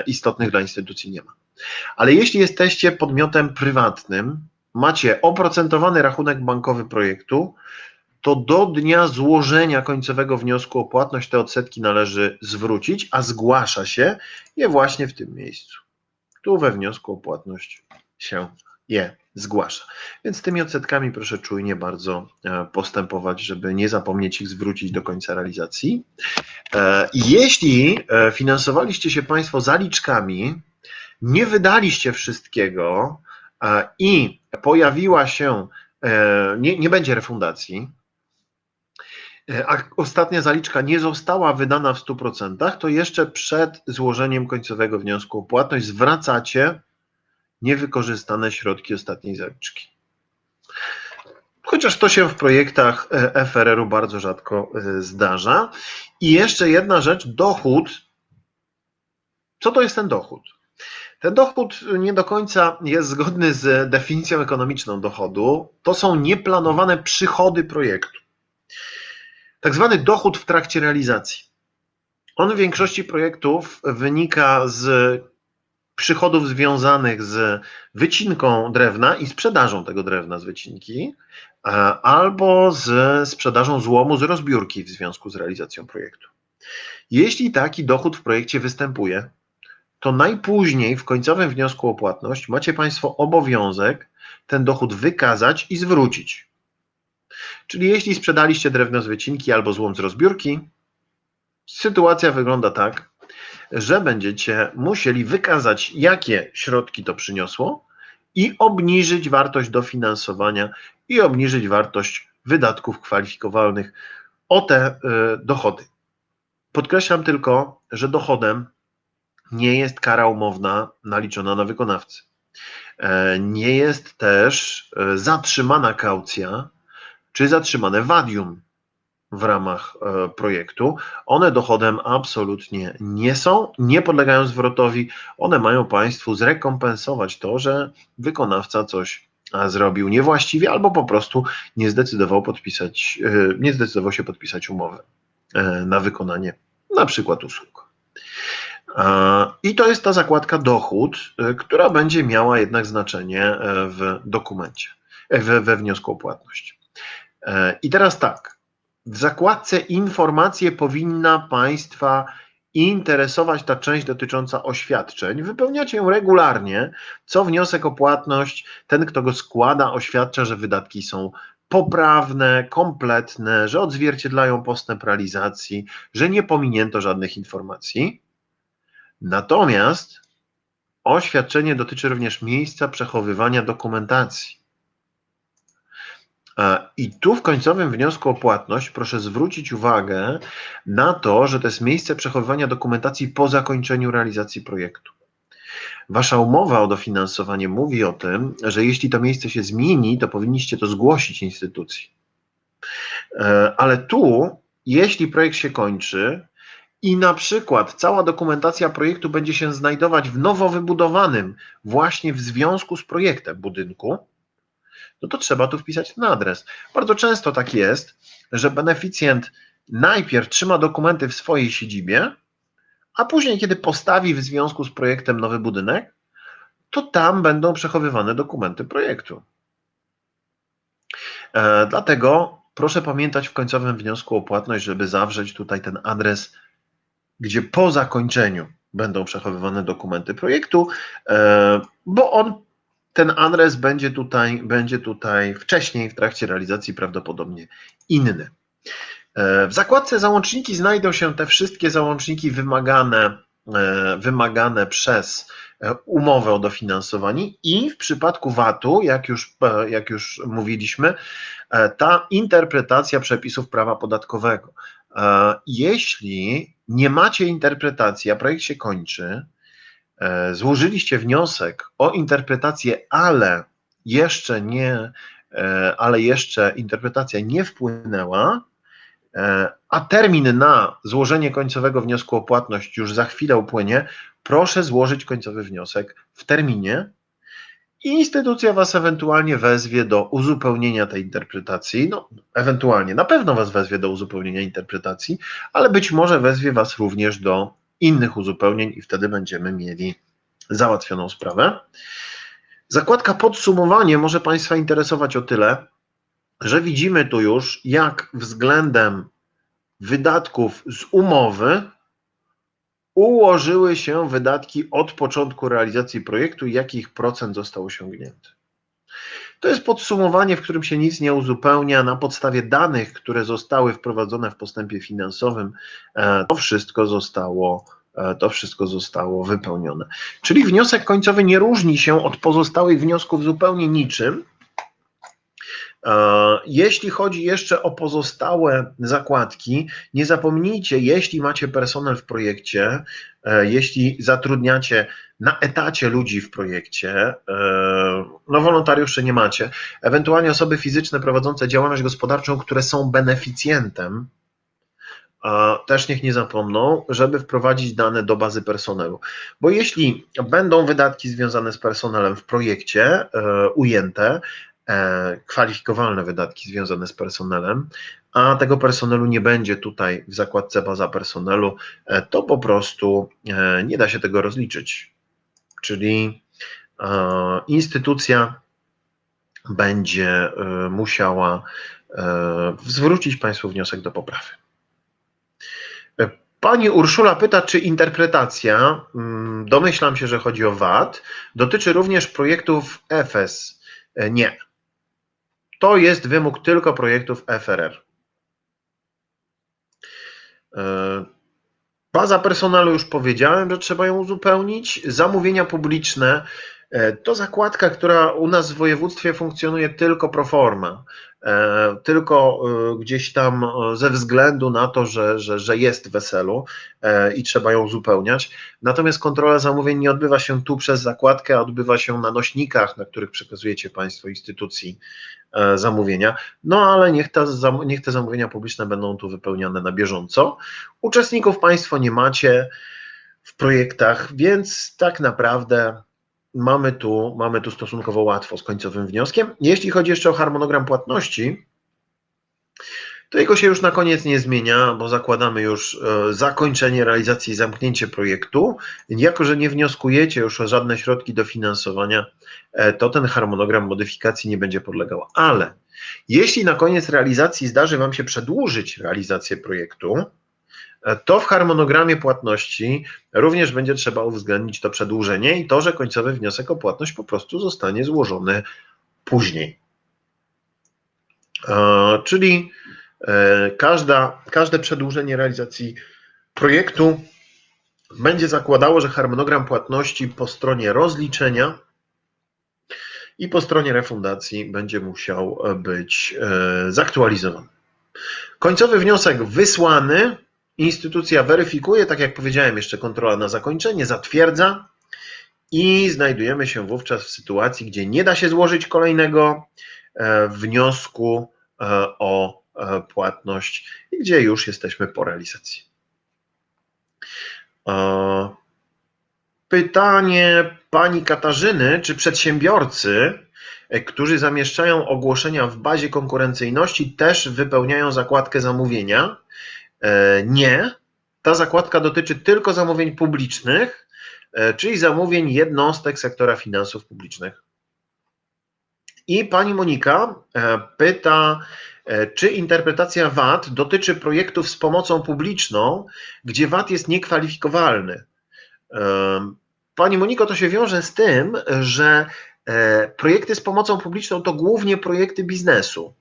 istotnych dla instytucji nie ma. Ale jeśli jesteście podmiotem prywatnym, macie oprocentowany rachunek bankowy projektu, to do dnia złożenia końcowego wniosku o płatność te odsetki należy zwrócić, a zgłasza się je właśnie w tym miejscu. Tu we wniosku o płatność się je zgłasza. Więc z tymi odsetkami proszę czujnie bardzo postępować, żeby nie zapomnieć ich zwrócić do końca realizacji. Jeśli finansowaliście się Państwo zaliczkami, nie wydaliście wszystkiego i pojawiła się, nie będzie refundacji, a ostatnia zaliczka nie została wydana w 100%, to jeszcze przed złożeniem końcowego wniosku o płatność zwracacie niewykorzystane środki ostatniej zaliczki. Chociaż to się w projektach FRR-u bardzo rzadko zdarza. I jeszcze jedna rzecz, dochód. Co to jest ten dochód? Ten dochód nie do końca jest zgodny z definicją ekonomiczną dochodu. To są nieplanowane przychody projektu. Tak zwany dochód w trakcie realizacji. On w większości projektów wynika z przychodów związanych z wycinką drewna i sprzedażą tego drewna z wycinki, albo z sprzedażą złomu z rozbiórki w związku z realizacją projektu. Jeśli taki dochód w projekcie występuje, to najpóźniej w końcowym wniosku o płatność macie Państwo obowiązek ten dochód wykazać i zwrócić. Czyli jeśli sprzedaliście drewno z wycinki albo złom z rozbiórki, sytuacja wygląda tak, że będziecie musieli wykazać, jakie środki to przyniosło i obniżyć wartość dofinansowania i obniżyć wartość wydatków kwalifikowalnych o te dochody. Podkreślam tylko, że dochodem nie jest kara umowna naliczona na wykonawcę. Nie jest też zatrzymana kaucja czy zatrzymane wadium w ramach projektu. One dochodem absolutnie nie są, nie podlegają zwrotowi. One mają Państwu zrekompensować to, że wykonawca coś zrobił niewłaściwie albo po prostu nie zdecydował się podpisać umowy na wykonanie na przykład usług. I to jest ta zakładka dochód, która będzie miała jednak znaczenie w dokumencie, we wniosku o płatność. I teraz tak, w zakładce informacje powinna Państwa interesować ta część dotycząca oświadczeń. Wypełniacie ją regularnie, co wniosek o płatność, ten kto go składa oświadcza, że wydatki są poprawne, kompletne, że odzwierciedlają postęp realizacji, że nie pominięto żadnych informacji. Natomiast oświadczenie dotyczy również miejsca przechowywania dokumentacji. I tu w końcowym wniosku o płatność proszę zwrócić uwagę na to, że to jest miejsce przechowywania dokumentacji po zakończeniu realizacji projektu. Wasza umowa o dofinansowanie mówi o tym, że jeśli to miejsce się zmieni, to powinniście to zgłosić instytucji. Ale tu, jeśli projekt się kończy i na przykład cała dokumentacja projektu będzie się znajdować w nowo wybudowanym, właśnie w związku z projektem budynku, no to trzeba tu wpisać ten adres. Bardzo często tak jest, że beneficjent najpierw trzyma dokumenty w swojej siedzibie, a później, kiedy postawi w związku z projektem nowy budynek, to tam będą przechowywane dokumenty projektu. Dlatego proszę pamiętać w końcowym wniosku o płatność, żeby zawrzeć tutaj ten adres, gdzie po zakończeniu będą przechowywane dokumenty projektu, bo ten adres będzie tutaj wcześniej, w trakcie realizacji prawdopodobnie inny. W zakładce załączniki znajdą się te wszystkie załączniki wymagane przez umowę o dofinansowanie i w przypadku VAT-u, jak już mówiliśmy, ta interpretacja przepisów prawa podatkowego. Jeśli nie macie interpretacji, a projekt się kończy, złożyliście wniosek o interpretację, ale jeszcze interpretacja nie wpłynęła, a termin na złożenie końcowego wniosku o płatność już za chwilę upłynie, proszę złożyć końcowy wniosek w terminie i instytucja Was ewentualnie wezwie do uzupełnienia tej interpretacji, no ewentualnie, na pewno Was wezwie do uzupełnienia interpretacji, ale być może wezwie Was również do innych uzupełnień i wtedy będziemy mieli załatwioną sprawę. Zakładka podsumowanie może Państwa interesować o tyle, że widzimy tu już, jak względem wydatków z umowy ułożyły się wydatki od początku realizacji projektu i jaki ich procent został osiągnięty. To jest podsumowanie, w którym się nic nie uzupełnia. Na podstawie danych, które zostały wprowadzone w postępie finansowym, to wszystko zostało wypełnione. Czyli wniosek końcowy nie różni się od pozostałych wniosków zupełnie niczym. Jeśli chodzi jeszcze o pozostałe zakładki, nie zapomnijcie, jeśli macie personel w projekcie, jeśli zatrudniacie na etacie ludzi w projekcie, no wolontariuszy nie macie, ewentualnie osoby fizyczne prowadzące działalność gospodarczą, które są beneficjentem, też niech nie zapomną, żeby wprowadzić dane do bazy personelu. Bo jeśli będą wydatki związane z personelem w projekcie ujęte, kwalifikowalne wydatki związane z personelem, a tego personelu nie będzie tutaj w zakładce baza personelu, to po prostu nie da się tego rozliczyć. czyli instytucja będzie musiała zwrócić Państwu wniosek do poprawy. Pani Urszula pyta, czy interpretacja, domyślam się, że chodzi o VAT, dotyczy również projektów EFES. Nie. To jest wymóg tylko projektów FRR. Baza personelu już powiedziałem, że trzeba ją uzupełnić. Zamówienia publiczne to zakładka, która u nas w województwie funkcjonuje tylko pro forma, tylko gdzieś tam ze względu na to, że jest weselu i trzeba ją uzupełniać. Natomiast kontrola zamówień nie odbywa się tu przez zakładkę, a odbywa się na nośnikach, na których przekazujecie Państwo instytucji zamówienia. No ale niech te zamówienia publiczne będą tu wypełniane na bieżąco. Uczestników Państwo nie macie w projektach, więc tak naprawdę mamy tu stosunkowo łatwo z końcowym wnioskiem. Jeśli chodzi jeszcze o harmonogram płatności, to jego się już na koniec nie zmienia, bo zakładamy już zakończenie realizacji i zamknięcie projektu. Jako że nie wnioskujecie już o żadne środki dofinansowania, to ten harmonogram modyfikacji nie będzie podlegał. Ale jeśli na koniec realizacji zdarzy Wam się przedłużyć realizację projektu, to w harmonogramie płatności również będzie trzeba uwzględnić to przedłużenie i to, że końcowy wniosek o płatność po prostu zostanie złożony później. Czyli każde przedłużenie realizacji projektu będzie zakładało, że harmonogram płatności po stronie rozliczenia i po stronie refundacji będzie musiał być zaktualizowany. Końcowy wniosek wysłany, instytucja weryfikuje, tak jak powiedziałem, jeszcze kontrola na zakończenie, zatwierdza i znajdujemy się wówczas w sytuacji, gdzie nie da się złożyć kolejnego wniosku o płatność i gdzie już jesteśmy po realizacji. Pytanie pani Katarzyny, czy przedsiębiorcy, którzy zamieszczają ogłoszenia w bazie konkurencyjności, też wypełniają zakładkę zamówienia? Nie. Ta zakładka dotyczy tylko zamówień publicznych, czyli zamówień jednostek sektora finansów publicznych. I pani Monika pyta, czy interpretacja VAT dotyczy projektów z pomocą publiczną, gdzie VAT jest niekwalifikowalny. Pani Moniko, to się wiąże z tym, że projekty z pomocą publiczną to głównie projekty biznesu,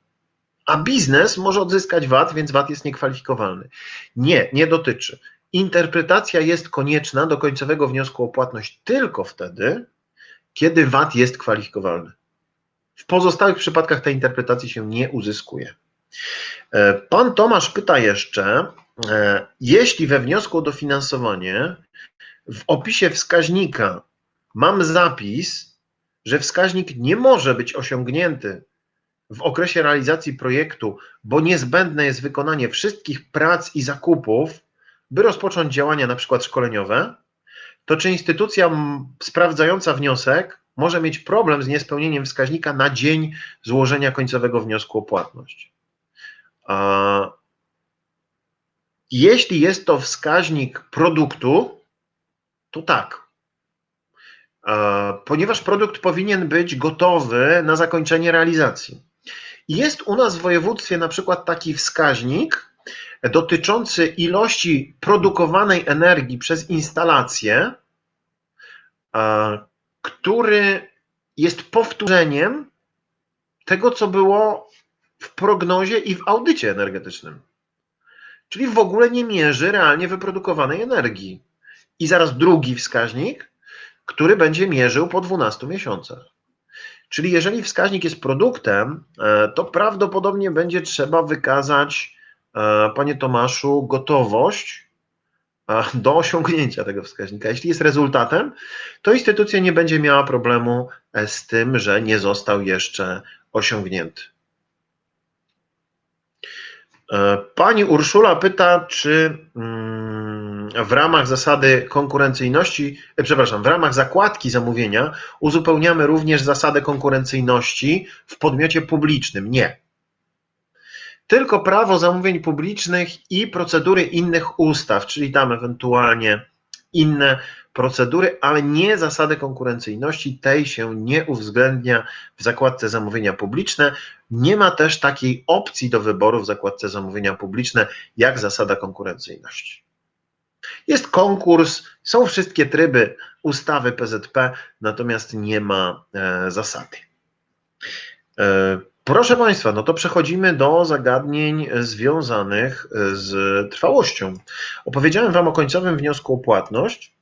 a biznes może odzyskać VAT, więc VAT jest niekwalifikowalny. Nie, nie dotyczy. Interpretacja jest konieczna do końcowego wniosku o płatność tylko wtedy, kiedy VAT jest kwalifikowalny. W pozostałych przypadkach tej interpretacji się nie uzyskuje. Pan Tomasz pyta jeszcze, jeśli we wniosku o dofinansowanie w opisie wskaźnika mam zapis, że wskaźnik nie może być osiągnięty w okresie realizacji projektu, bo niezbędne jest wykonanie wszystkich prac i zakupów, by rozpocząć działania na przykład szkoleniowe, to czy instytucja sprawdzająca wniosek może mieć problem z niespełnieniem wskaźnika na dzień złożenia końcowego wniosku o płatność? Jeśli jest to wskaźnik produktu, to tak. Ponieważ produkt powinien być gotowy na zakończenie realizacji. Jest u nas w województwie na przykład taki wskaźnik dotyczący ilości produkowanej energii przez instalację, który jest powtórzeniem tego, co było w prognozie i w audycie energetycznym. Czyli w ogóle nie mierzy realnie wyprodukowanej energii. I zaraz drugi wskaźnik, który będzie mierzył po 12 miesiącach. Czyli jeżeli wskaźnik jest produktem, to prawdopodobnie będzie trzeba wykazać, panie Tomaszu, gotowość do osiągnięcia tego wskaźnika. Jeśli jest rezultatem, to instytucja nie będzie miała problemu z tym, że nie został jeszcze osiągnięty. Pani Urszula pyta, czy w ramach zasady konkurencyjności, w ramach zakładki zamówienia uzupełniamy również zasadę konkurencyjności w podmiocie publicznym. Nie. Tylko prawo zamówień publicznych i procedury innych ustaw, czyli tam ewentualnie inne procedury, ale nie zasady konkurencyjności, tej się nie uwzględnia w zakładce zamówienia publiczne. Nie ma też takiej opcji do wyboru w zakładce zamówienia publiczne jak zasada konkurencyjności. Jest konkurs, są wszystkie tryby ustawy PZP, natomiast nie ma zasady. Proszę Państwa, no to przechodzimy do zagadnień związanych z trwałością. Opowiedziałem Wam o końcowym wniosku o płatność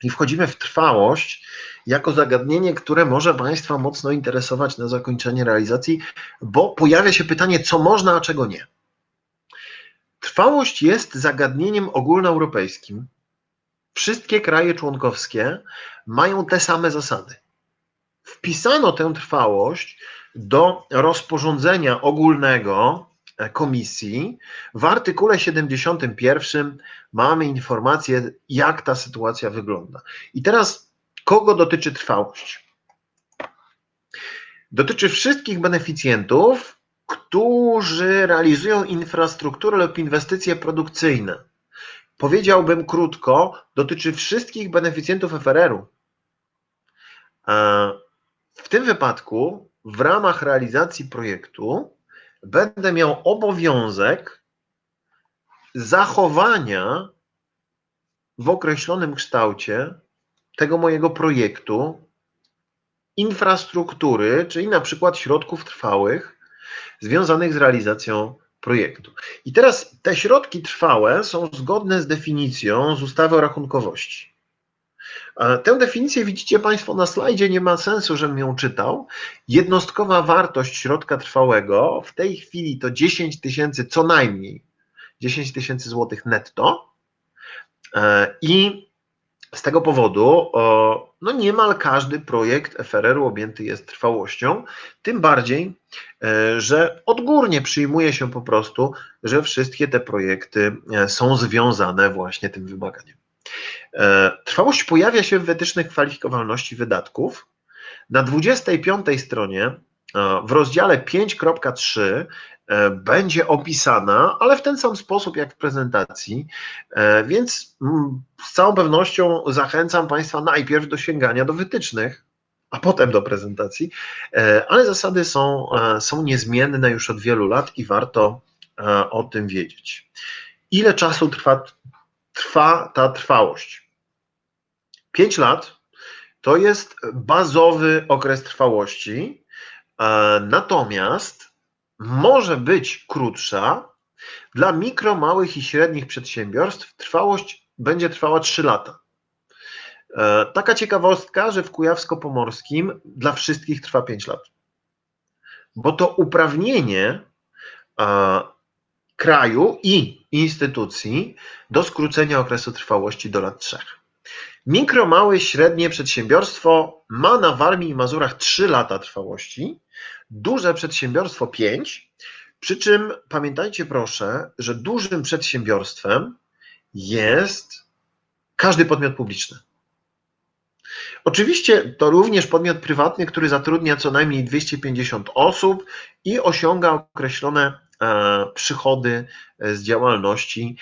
i wchodzimy w trwałość jako zagadnienie, które może Państwa mocno interesować na zakończenie realizacji, bo pojawia się pytanie, co można, a czego nie. Trwałość jest zagadnieniem ogólnoeuropejskim. Wszystkie kraje członkowskie mają te same zasady. Wpisano tę trwałość do rozporządzenia ogólnego Komisji. W artykule 71 mamy informację, jak ta sytuacja wygląda. I teraz kogo dotyczy trwałość? Dotyczy wszystkich beneficjentów, którzy realizują infrastrukturę lub inwestycje produkcyjne. Powiedziałbym krótko, dotyczy wszystkich beneficjentów FRR-u. W tym wypadku w ramach realizacji projektu będę miał obowiązek zachowania w określonym kształcie tego mojego projektu infrastruktury, czyli na przykład środków trwałych związanych z realizacją projektu. I teraz te środki trwałe są zgodne z definicją z ustawy o rachunkowości. Tę definicję widzicie Państwo na slajdzie, nie ma sensu, żebym ją czytał. Jednostkowa wartość środka trwałego w tej chwili to 10 tysięcy, co najmniej 10 tysięcy złotych netto i z tego powodu no niemal każdy projekt FRR-u objęty jest trwałością, tym bardziej, że odgórnie przyjmuje się po prostu, że wszystkie te projekty są związane właśnie tym wymaganiem. Trwałość pojawia się w wytycznych kwalifikowalności wydatków. Na 25 stronie w rozdziale 5.3 będzie opisana, ale w ten sam sposób jak w prezentacji, więc z całą pewnością zachęcam Państwa najpierw do sięgania do wytycznych, a potem do prezentacji, ale zasady są niezmienne już od wielu lat i warto o tym wiedzieć. Ile czasu trwa ta trwałość? 5 lat to jest bazowy okres trwałości, natomiast może być krótsza. Dla mikro, małych i średnich przedsiębiorstw trwałość będzie trwała 3 lata. Taka ciekawostka, że w Kujawsko-Pomorskim dla wszystkich trwa 5 lat, bo to uprawnienie kraju i instytucji do skrócenia okresu trwałości do lat 3. Mikro, małe, średnie przedsiębiorstwo ma na Warmii i Mazurach 3 lata trwałości, duże przedsiębiorstwo 5, przy czym pamiętajcie proszę, że dużym przedsiębiorstwem jest każdy podmiot publiczny. Oczywiście to również podmiot prywatny, który zatrudnia co najmniej 250 osób i osiąga określone przychody z działalności,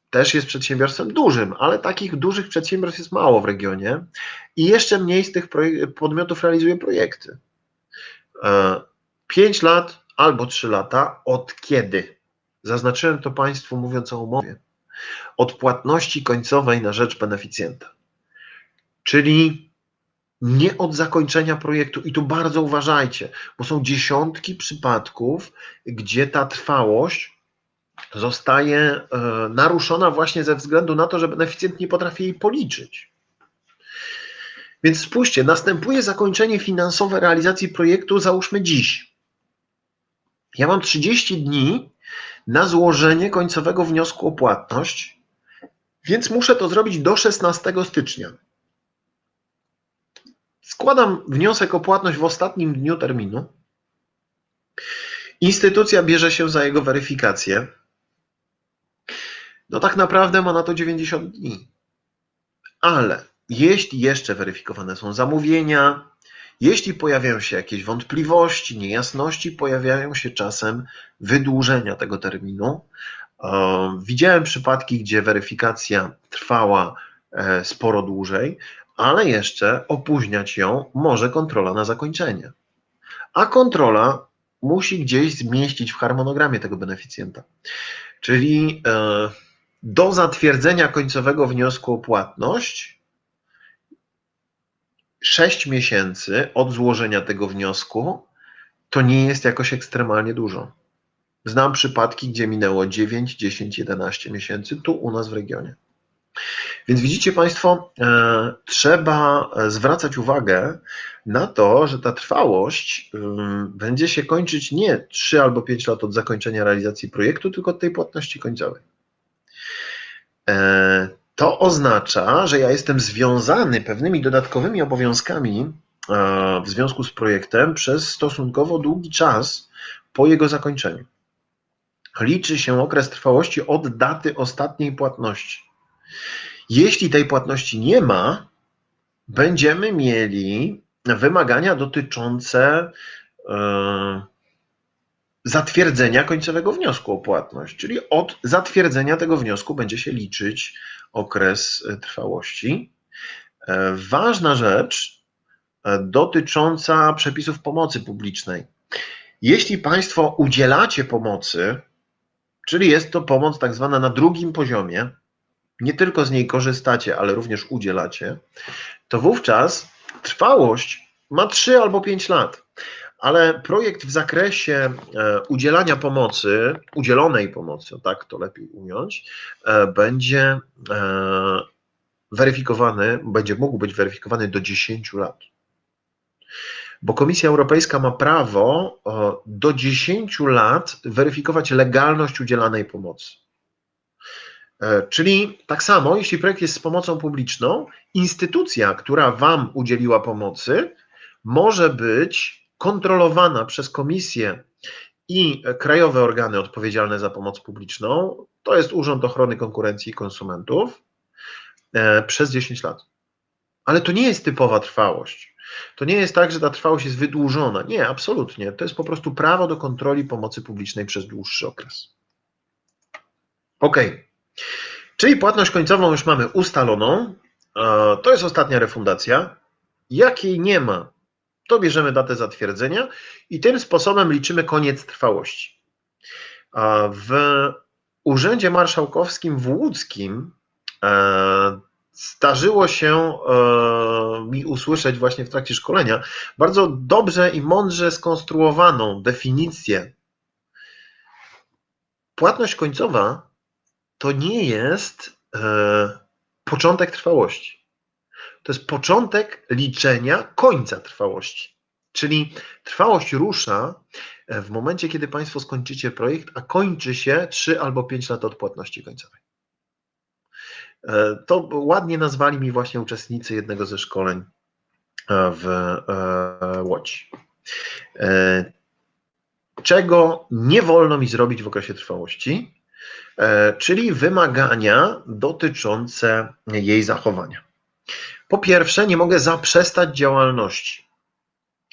też jest przedsiębiorstwem dużym, ale takich dużych przedsiębiorstw jest mało w regionie i jeszcze mniej z tych podmiotów realizuje projekty. 5 lat albo 3 lata od kiedy? Zaznaczyłem to Państwu mówiąc o umowie. Od płatności końcowej na rzecz beneficjenta. Czyli nie od zakończenia projektu. I tu bardzo uważajcie, bo są dziesiątki przypadków, gdzie ta trwałość zostaje naruszona właśnie ze względu na to, że beneficjent nie potrafi jej policzyć. Więc spójrzcie, następuje zakończenie finansowe realizacji projektu, załóżmy dziś. Ja mam 30 dni na złożenie końcowego wniosku o płatność, więc muszę to zrobić do 16 stycznia. Składam wniosek o płatność w ostatnim dniu terminu. Instytucja bierze się za jego weryfikację. No tak naprawdę ma na to 90 dni. Ale jeśli jeszcze weryfikowane są zamówienia, jeśli pojawiają się jakieś wątpliwości, niejasności, pojawiają się czasem wydłużenia tego terminu. Widziałem przypadki, gdzie weryfikacja trwała sporo dłużej, ale jeszcze opóźniać ją może kontrola na zakończenie. A kontrola musi gdzieś zmieścić w harmonogramie tego beneficjenta. Czyli do zatwierdzenia końcowego wniosku o płatność 6 miesięcy od złożenia tego wniosku to nie jest jakoś ekstremalnie dużo. Znam przypadki, gdzie minęło 9, 10, 11 miesięcy tu u nas w regionie. Więc widzicie Państwo, trzeba zwracać uwagę na to, że ta trwałość będzie się kończyć nie 3 albo 5 lat od zakończenia realizacji projektu, tylko od tej płatności końcowej. To oznacza, że ja jestem związany pewnymi dodatkowymi obowiązkami w związku z projektem przez stosunkowo długi czas po jego zakończeniu. Liczy się okres trwałości od daty ostatniej płatności. Jeśli tej płatności nie ma, będziemy mieli wymagania dotyczące zatwierdzenia końcowego wniosku o płatność, czyli od zatwierdzenia tego wniosku będzie się liczyć okres trwałości. Ważna rzecz dotycząca przepisów pomocy publicznej. Jeśli Państwo udzielacie pomocy, czyli jest to pomoc tak zwana na drugim poziomie, nie tylko z niej korzystacie, ale również udzielacie, to wówczas trwałość ma 3 albo 5 lat. Ale projekt w zakresie udzielania pomocy, udzielonej pomocy, tak to lepiej ująć, będzie weryfikowany, będzie mógł być weryfikowany do 10 lat. Bo Komisja Europejska ma prawo do 10 lat weryfikować legalność udzielanej pomocy. Czyli tak samo, jeśli projekt jest z pomocą publiczną, instytucja, która Wam udzieliła pomocy, może być kontrolowana przez Komisję i krajowe organy odpowiedzialne za pomoc publiczną, to jest Urząd Ochrony Konkurencji i Konsumentów, przez 10 lat. Ale to nie jest typowa trwałość. To nie jest tak, że ta trwałość jest wydłużona. Nie, absolutnie. To jest po prostu prawo do kontroli pomocy publicznej przez dłuższy okres. OK. Czyli płatność końcową już mamy ustaloną. To jest ostatnia refundacja. Jak jej nie ma, to bierzemy datę zatwierdzenia i tym sposobem liczymy koniec trwałości. W Urzędzie Marszałkowskim w Łódzkim zdarzyło się mi usłyszeć właśnie w trakcie szkolenia bardzo dobrze i mądrze skonstruowaną definicję. Płatność końcowa to nie jest początek trwałości. To jest początek liczenia końca trwałości. Czyli trwałość rusza w momencie, kiedy Państwo skończycie projekt, a kończy się 3 albo 5 lat od płatności końcowej. To ładnie nazwali mi właśnie uczestnicy jednego ze szkoleń w Łodzi. Czego nie wolno mi zrobić w okresie trwałości, czyli wymagania dotyczące jej zachowania. Po pierwsze, nie mogę zaprzestać działalności.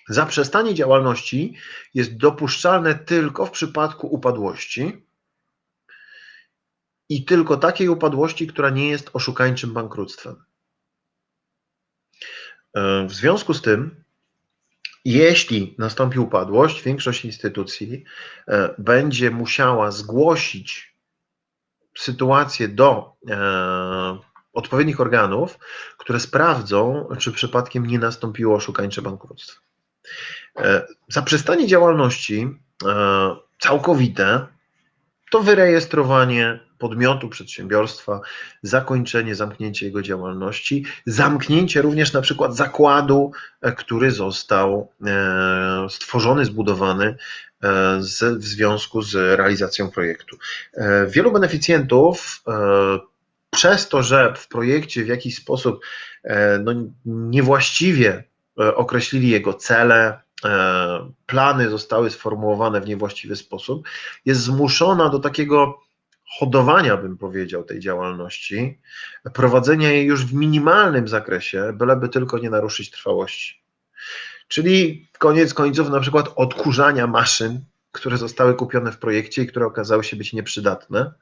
Zaprzestanie działalności jest dopuszczalne tylko w przypadku upadłości i tylko takiej upadłości, która nie jest oszukańczym bankructwem. W związku z tym, jeśli nastąpi upadłość, większość instytucji będzie musiała zgłosić sytuację do odpowiednich organów, które sprawdzą, czy przypadkiem nie nastąpiło oszukańcze bankructwo. Zaprzestanie działalności całkowite to wyrejestrowanie podmiotu, przedsiębiorstwa, zakończenie, zamknięcie jego działalności, zamknięcie również na przykład zakładu, który został stworzony, zbudowany w związku z realizacją projektu. Wielu beneficjentów przez to, że w projekcie w jakiś sposób niewłaściwie określili jego cele, plany zostały sformułowane w niewłaściwy sposób, jest zmuszona do takiego hodowania, bym powiedział, tej działalności, prowadzenia jej już w minimalnym zakresie, byleby tylko nie naruszyć trwałości. Czyli koniec końców na przykład odkurzania maszyn, które zostały kupione w projekcie i które okazały się być nieprzydatne,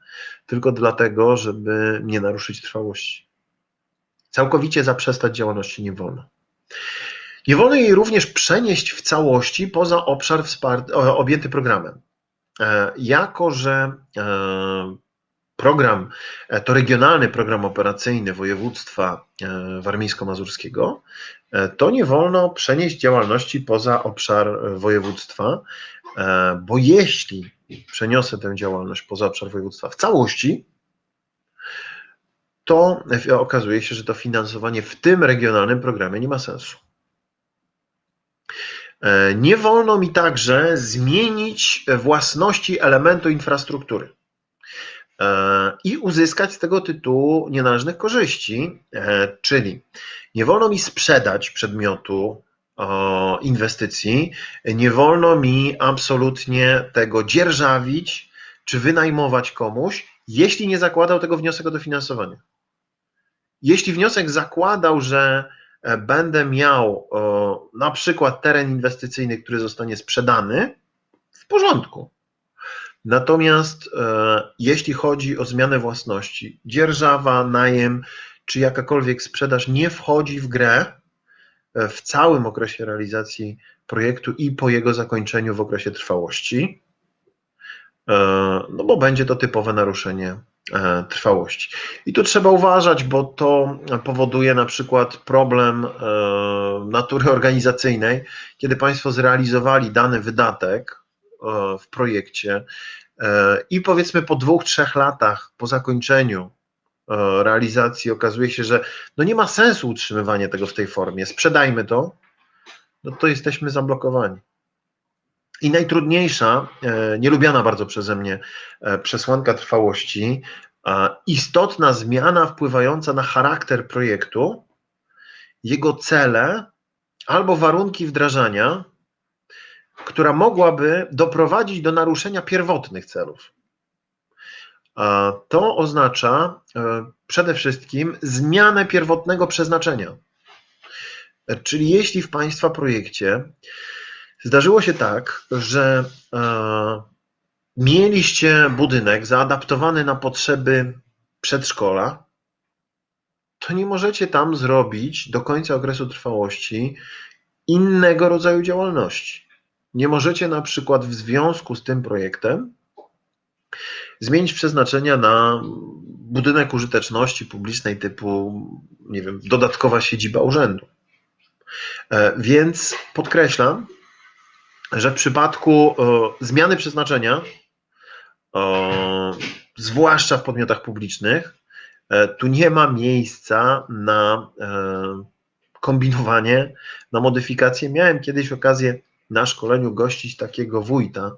tylko dlatego, żeby nie naruszyć trwałości. Całkowicie zaprzestać działalności nie wolno. Nie wolno jej również przenieść w całości poza obszar objęty programem. Jako że program to regionalny program operacyjny województwa warmińsko-mazurskiego, to nie wolno przenieść działalności poza obszar województwa, bo jeśli przeniosę tę działalność poza obszar województwa w całości, to okazuje się, że to finansowanie w tym regionalnym programie nie ma sensu. Nie wolno mi także zmienić własności elementu infrastruktury i uzyskać z tego tytułu nienależnych korzyści, czyli nie wolno mi sprzedać przedmiotu inwestycji, nie wolno mi absolutnie tego dzierżawić czy wynajmować komuś, jeśli nie zakładał tego wniosek o dofinansowanie. Jeśli wniosek zakładał, że będę miał na przykład teren inwestycyjny, który zostanie sprzedany, w porządku. Natomiast jeśli chodzi o zmianę własności, dzierżawa, najem czy jakakolwiek sprzedaż nie wchodzi w grę w całym okresie realizacji projektu i po jego zakończeniu w okresie trwałości, no bo będzie to typowe naruszenie trwałości. I tu trzeba uważać, bo to powoduje na przykład problem natury organizacyjnej, kiedy Państwo zrealizowali dany wydatek w projekcie i powiedzmy po 2-3 latach po zakończeniu realizacji okazuje się, że no nie ma sensu utrzymywanie tego w tej formie, sprzedajmy to, no to jesteśmy zablokowani. I najtrudniejsza, nielubiana bardzo przeze mnie przesłanka trwałości, istotna zmiana wpływająca na charakter projektu, jego cele albo warunki wdrażania, która mogłaby doprowadzić do naruszenia pierwotnych celów. To oznacza przede wszystkim zmianę pierwotnego przeznaczenia. Czyli jeśli w Państwa projekcie zdarzyło się tak, że mieliście budynek zaadaptowany na potrzeby przedszkola, to nie możecie tam zrobić do końca okresu trwałości innego rodzaju działalności. Nie możecie na przykład w związku z tym projektem zmienić przeznaczenia na budynek użyteczności publicznej typu, nie wiem, dodatkowa siedziba urzędu. Więc podkreślam, że w przypadku zmiany przeznaczenia, zwłaszcza w podmiotach publicznych, tu nie ma miejsca na kombinowanie, na modyfikację. Miałem kiedyś okazję na szkoleniu gościć takiego wójta,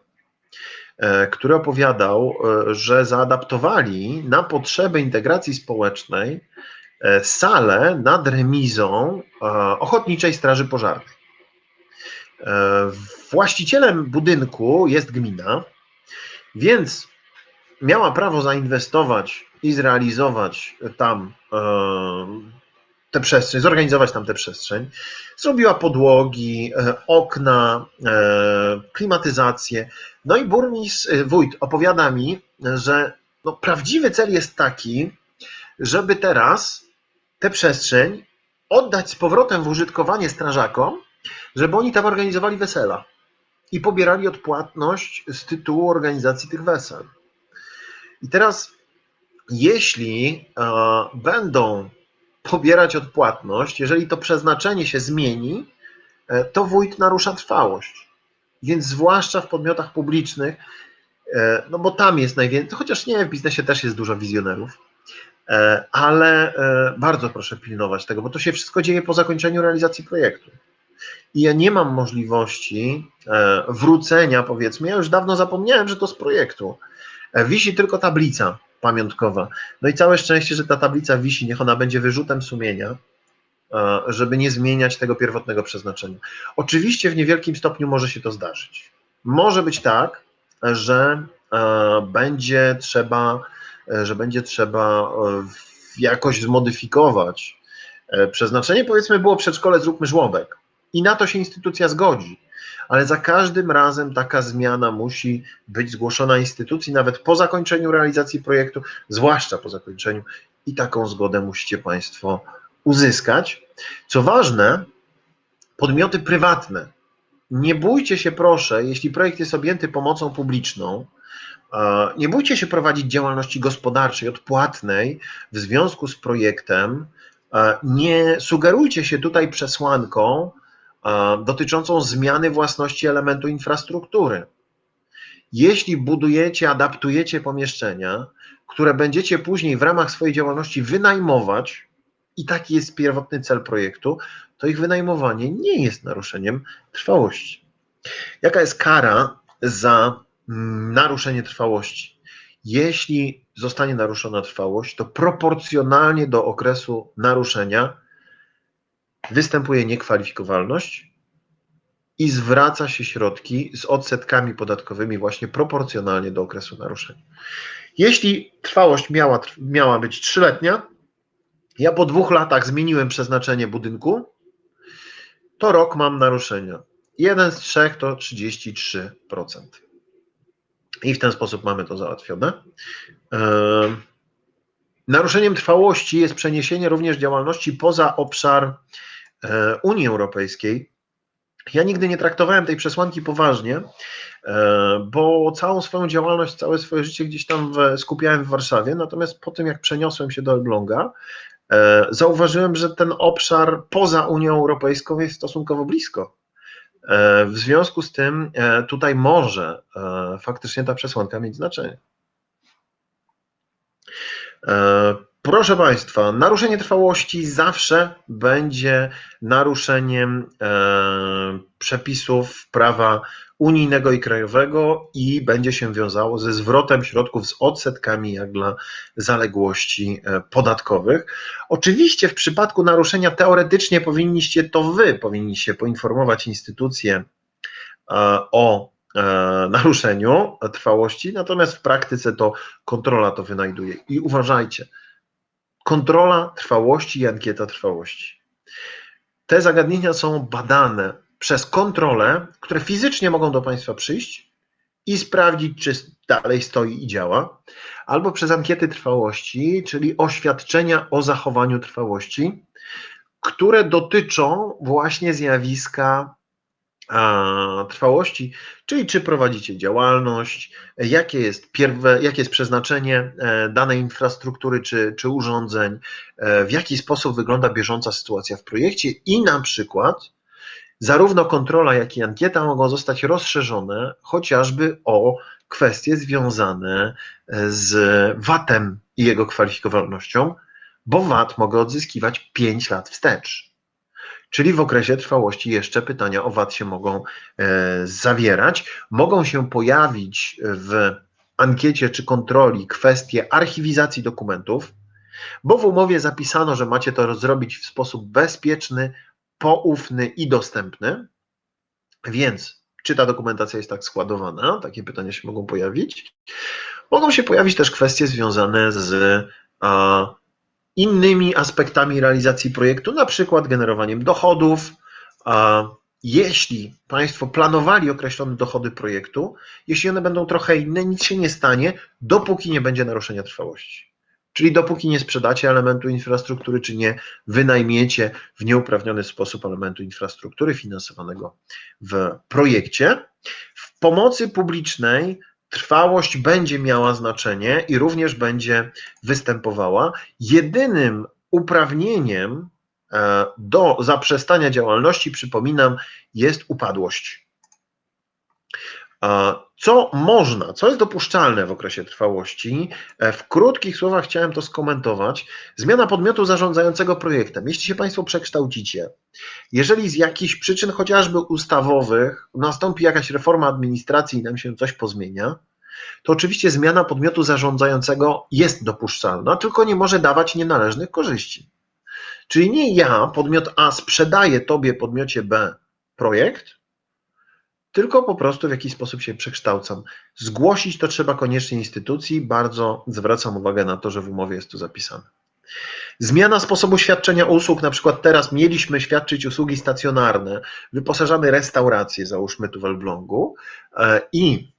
który opowiadał, że zaadaptowali na potrzeby integracji społecznej salę nad remizą Ochotniczej Straży Pożarnej. Właścicielem budynku jest gmina, więc miała prawo zainwestować i zrealizować tam tę przestrzeń, zorganizować tam tę przestrzeń. Zrobiła podłogi, okna, klimatyzację. No i wójt opowiada mi, że no, prawdziwy cel jest taki, żeby teraz tę przestrzeń oddać z powrotem w użytkowanie strażakom, żeby oni tam organizowali wesela i pobierali odpłatność z tytułu organizacji tych wesel. I teraz, jeśli będą pobierać odpłatność, jeżeli to przeznaczenie się zmieni, to wójt narusza trwałość. Więc zwłaszcza w podmiotach publicznych, no bo tam jest najwięcej, chociaż nie, w biznesie też jest dużo wizjonerów, ale bardzo proszę pilnować tego, bo to się wszystko dzieje po zakończeniu realizacji projektu. I ja nie mam możliwości wrócenia, powiedzmy, ja już dawno zapomniałem, że to z projektu. Wisi tylko tablica pamiątkowa. No i całe szczęście, że ta tablica wisi, niech ona będzie wyrzutem sumienia, żeby nie zmieniać tego pierwotnego przeznaczenia. Oczywiście w niewielkim stopniu może się to zdarzyć. Może być tak, że będzie trzeba jakoś zmodyfikować przeznaczenie. Powiedzmy, było przedszkole, zróbmy żłobek. I na to się instytucja zgodzi. Ale za każdym razem taka zmiana musi być zgłoszona instytucji, nawet po zakończeniu realizacji projektu, zwłaszcza po zakończeniu, i taką zgodę musicie Państwo uzyskać. Co ważne, podmioty prywatne. Nie bójcie się proszę, jeśli projekt jest objęty pomocą publiczną, nie bójcie się prowadzić działalności gospodarczej odpłatnej w związku z projektem. Nie sugerujcie się tutaj przesłanką dotyczącą zmiany własności elementu infrastruktury. Jeśli budujecie, adaptujecie pomieszczenia, które będziecie później w ramach swojej działalności wynajmować, i taki jest pierwotny cel projektu, to ich wynajmowanie nie jest naruszeniem trwałości. Jaka jest kara za naruszenie trwałości? Jeśli zostanie naruszona trwałość, to proporcjonalnie do okresu naruszenia występuje niekwalifikowalność i zwraca się środki z odsetkami podatkowymi właśnie proporcjonalnie do okresu naruszenia. Jeśli trwałość miała być 3-letnia, ja po 2 latach zmieniłem przeznaczenie budynku, to rok mam naruszenia. 1 z 3 to 33%. I w ten sposób mamy to załatwione. Naruszeniem trwałości jest przeniesienie również działalności poza obszar Unii Europejskiej. Ja nigdy nie traktowałem tej przesłanki poważnie, bo całą swoją działalność, całe swoje życie gdzieś tam skupiałem w Warszawie, natomiast po tym jak przeniosłem się do Elbląga, zauważyłem, że ten obszar poza Unią Europejską jest stosunkowo blisko. W związku z tym tutaj może faktycznie ta przesłanka mieć znaczenie. Proszę Państwa, naruszenie trwałości zawsze będzie naruszeniem przepisów prawa unijnego i krajowego i będzie się wiązało ze zwrotem środków z odsetkami jak dla zaległości podatkowych. Oczywiście w przypadku naruszenia teoretycznie powinniście poinformować instytucję o naruszeniu trwałości, natomiast w praktyce to kontrola to wynajduje. I uważajcie, kontrola trwałości i ankieta trwałości. Te zagadnienia są badane przez kontrole, które fizycznie mogą do Państwa przyjść i sprawdzić, czy dalej stoi i działa, albo przez ankiety trwałości, czyli oświadczenia o zachowaniu trwałości, które dotyczą właśnie zjawiska trwałości, czyli czy prowadzicie działalność, jakie jest przeznaczenie danej infrastruktury czy urządzeń, w jaki sposób wygląda bieżąca sytuacja w projekcie i na przykład zarówno kontrola, jak i ankieta mogą zostać rozszerzone chociażby o kwestie związane z VAT-em i jego kwalifikowalnością, bo VAT mogę odzyskiwać 5 lat wstecz. Czyli w okresie trwałości jeszcze pytania o VAT się mogą zawierać. Mogą się pojawić w ankiecie czy kontroli kwestie archiwizacji dokumentów, bo w umowie zapisano, że macie to zrobić w sposób bezpieczny, poufny i dostępny, więc czy ta dokumentacja jest tak składowana? Takie pytania się mogą pojawić. Mogą się pojawić też kwestie związane z innymi aspektami realizacji projektu, na przykład generowaniem dochodów. Jeśli Państwo planowali określone dochody projektu, jeśli one będą trochę inne, nic się nie stanie, dopóki nie będzie naruszenia trwałości. Czyli dopóki nie sprzedacie elementu infrastruktury, czy nie wynajmiecie w nieuprawniony sposób elementu infrastruktury finansowanego w projekcie. W pomocy publicznej trwałość będzie miała znaczenie i również będzie występowała. Jedynym uprawnieniem do zaprzestania działalności, przypominam, jest upadłość. Co jest dopuszczalne w okresie trwałości? W krótkich słowach chciałem to skomentować. Zmiana podmiotu zarządzającego projektem. Jeśli się Państwo przekształcicie, jeżeli z jakichś przyczyn chociażby ustawowych nastąpi jakaś reforma administracji i nam się coś pozmienia, to oczywiście zmiana podmiotu zarządzającego jest dopuszczalna, tylko nie może dawać nienależnych korzyści. Czyli nie ja, podmiot A, sprzedaję Tobie, podmiocie B, projekt, tylko po prostu w jakiś sposób się przekształcam. Zgłosić to trzeba koniecznie instytucji, bardzo zwracam uwagę na to, że w umowie jest to zapisane. Zmiana sposobu świadczenia usług, na przykład teraz mieliśmy świadczyć usługi stacjonarne, wyposażamy restaurację, załóżmy tu w Elblągu, i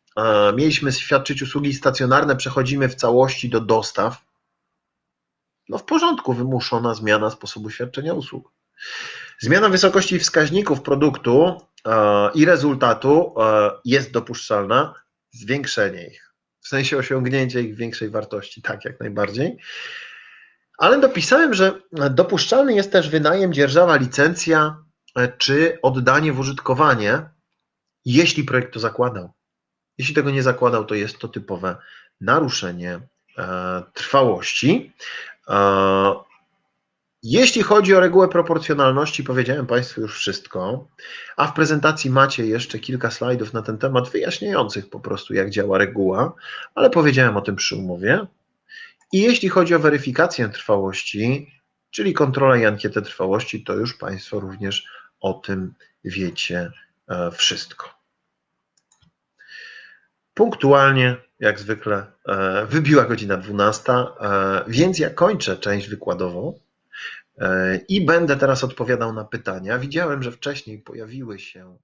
mieliśmy świadczyć usługi stacjonarne, przechodzimy w całości do dostaw. No w porządku, wymuszona zmiana sposobu świadczenia usług. Zmiana wysokości wskaźników produktu i rezultatu jest dopuszczalna, zwiększenie ich, w sensie osiągnięcia ich większej wartości, tak, jak najbardziej. Ale dopisałem, że dopuszczalny jest też wynajem, dzierżawa, licencja czy oddanie w użytkowanie, jeśli projekt to zakładał. Jeśli tego nie zakładał, to jest to typowe naruszenie trwałości. Jeśli chodzi o regułę proporcjonalności, powiedziałem Państwu już wszystko, a w prezentacji macie jeszcze kilka slajdów na ten temat wyjaśniających po prostu, jak działa reguła, ale powiedziałem o tym przy umowie. I jeśli chodzi o weryfikację trwałości, czyli kontrolę i ankietę trwałości, to już Państwo również o tym wiecie wszystko. Punktualnie, jak zwykle, wybiła godzina 12, więc ja kończę część wykładową i będę teraz odpowiadał na pytania. Widziałem, że wcześniej pojawiły się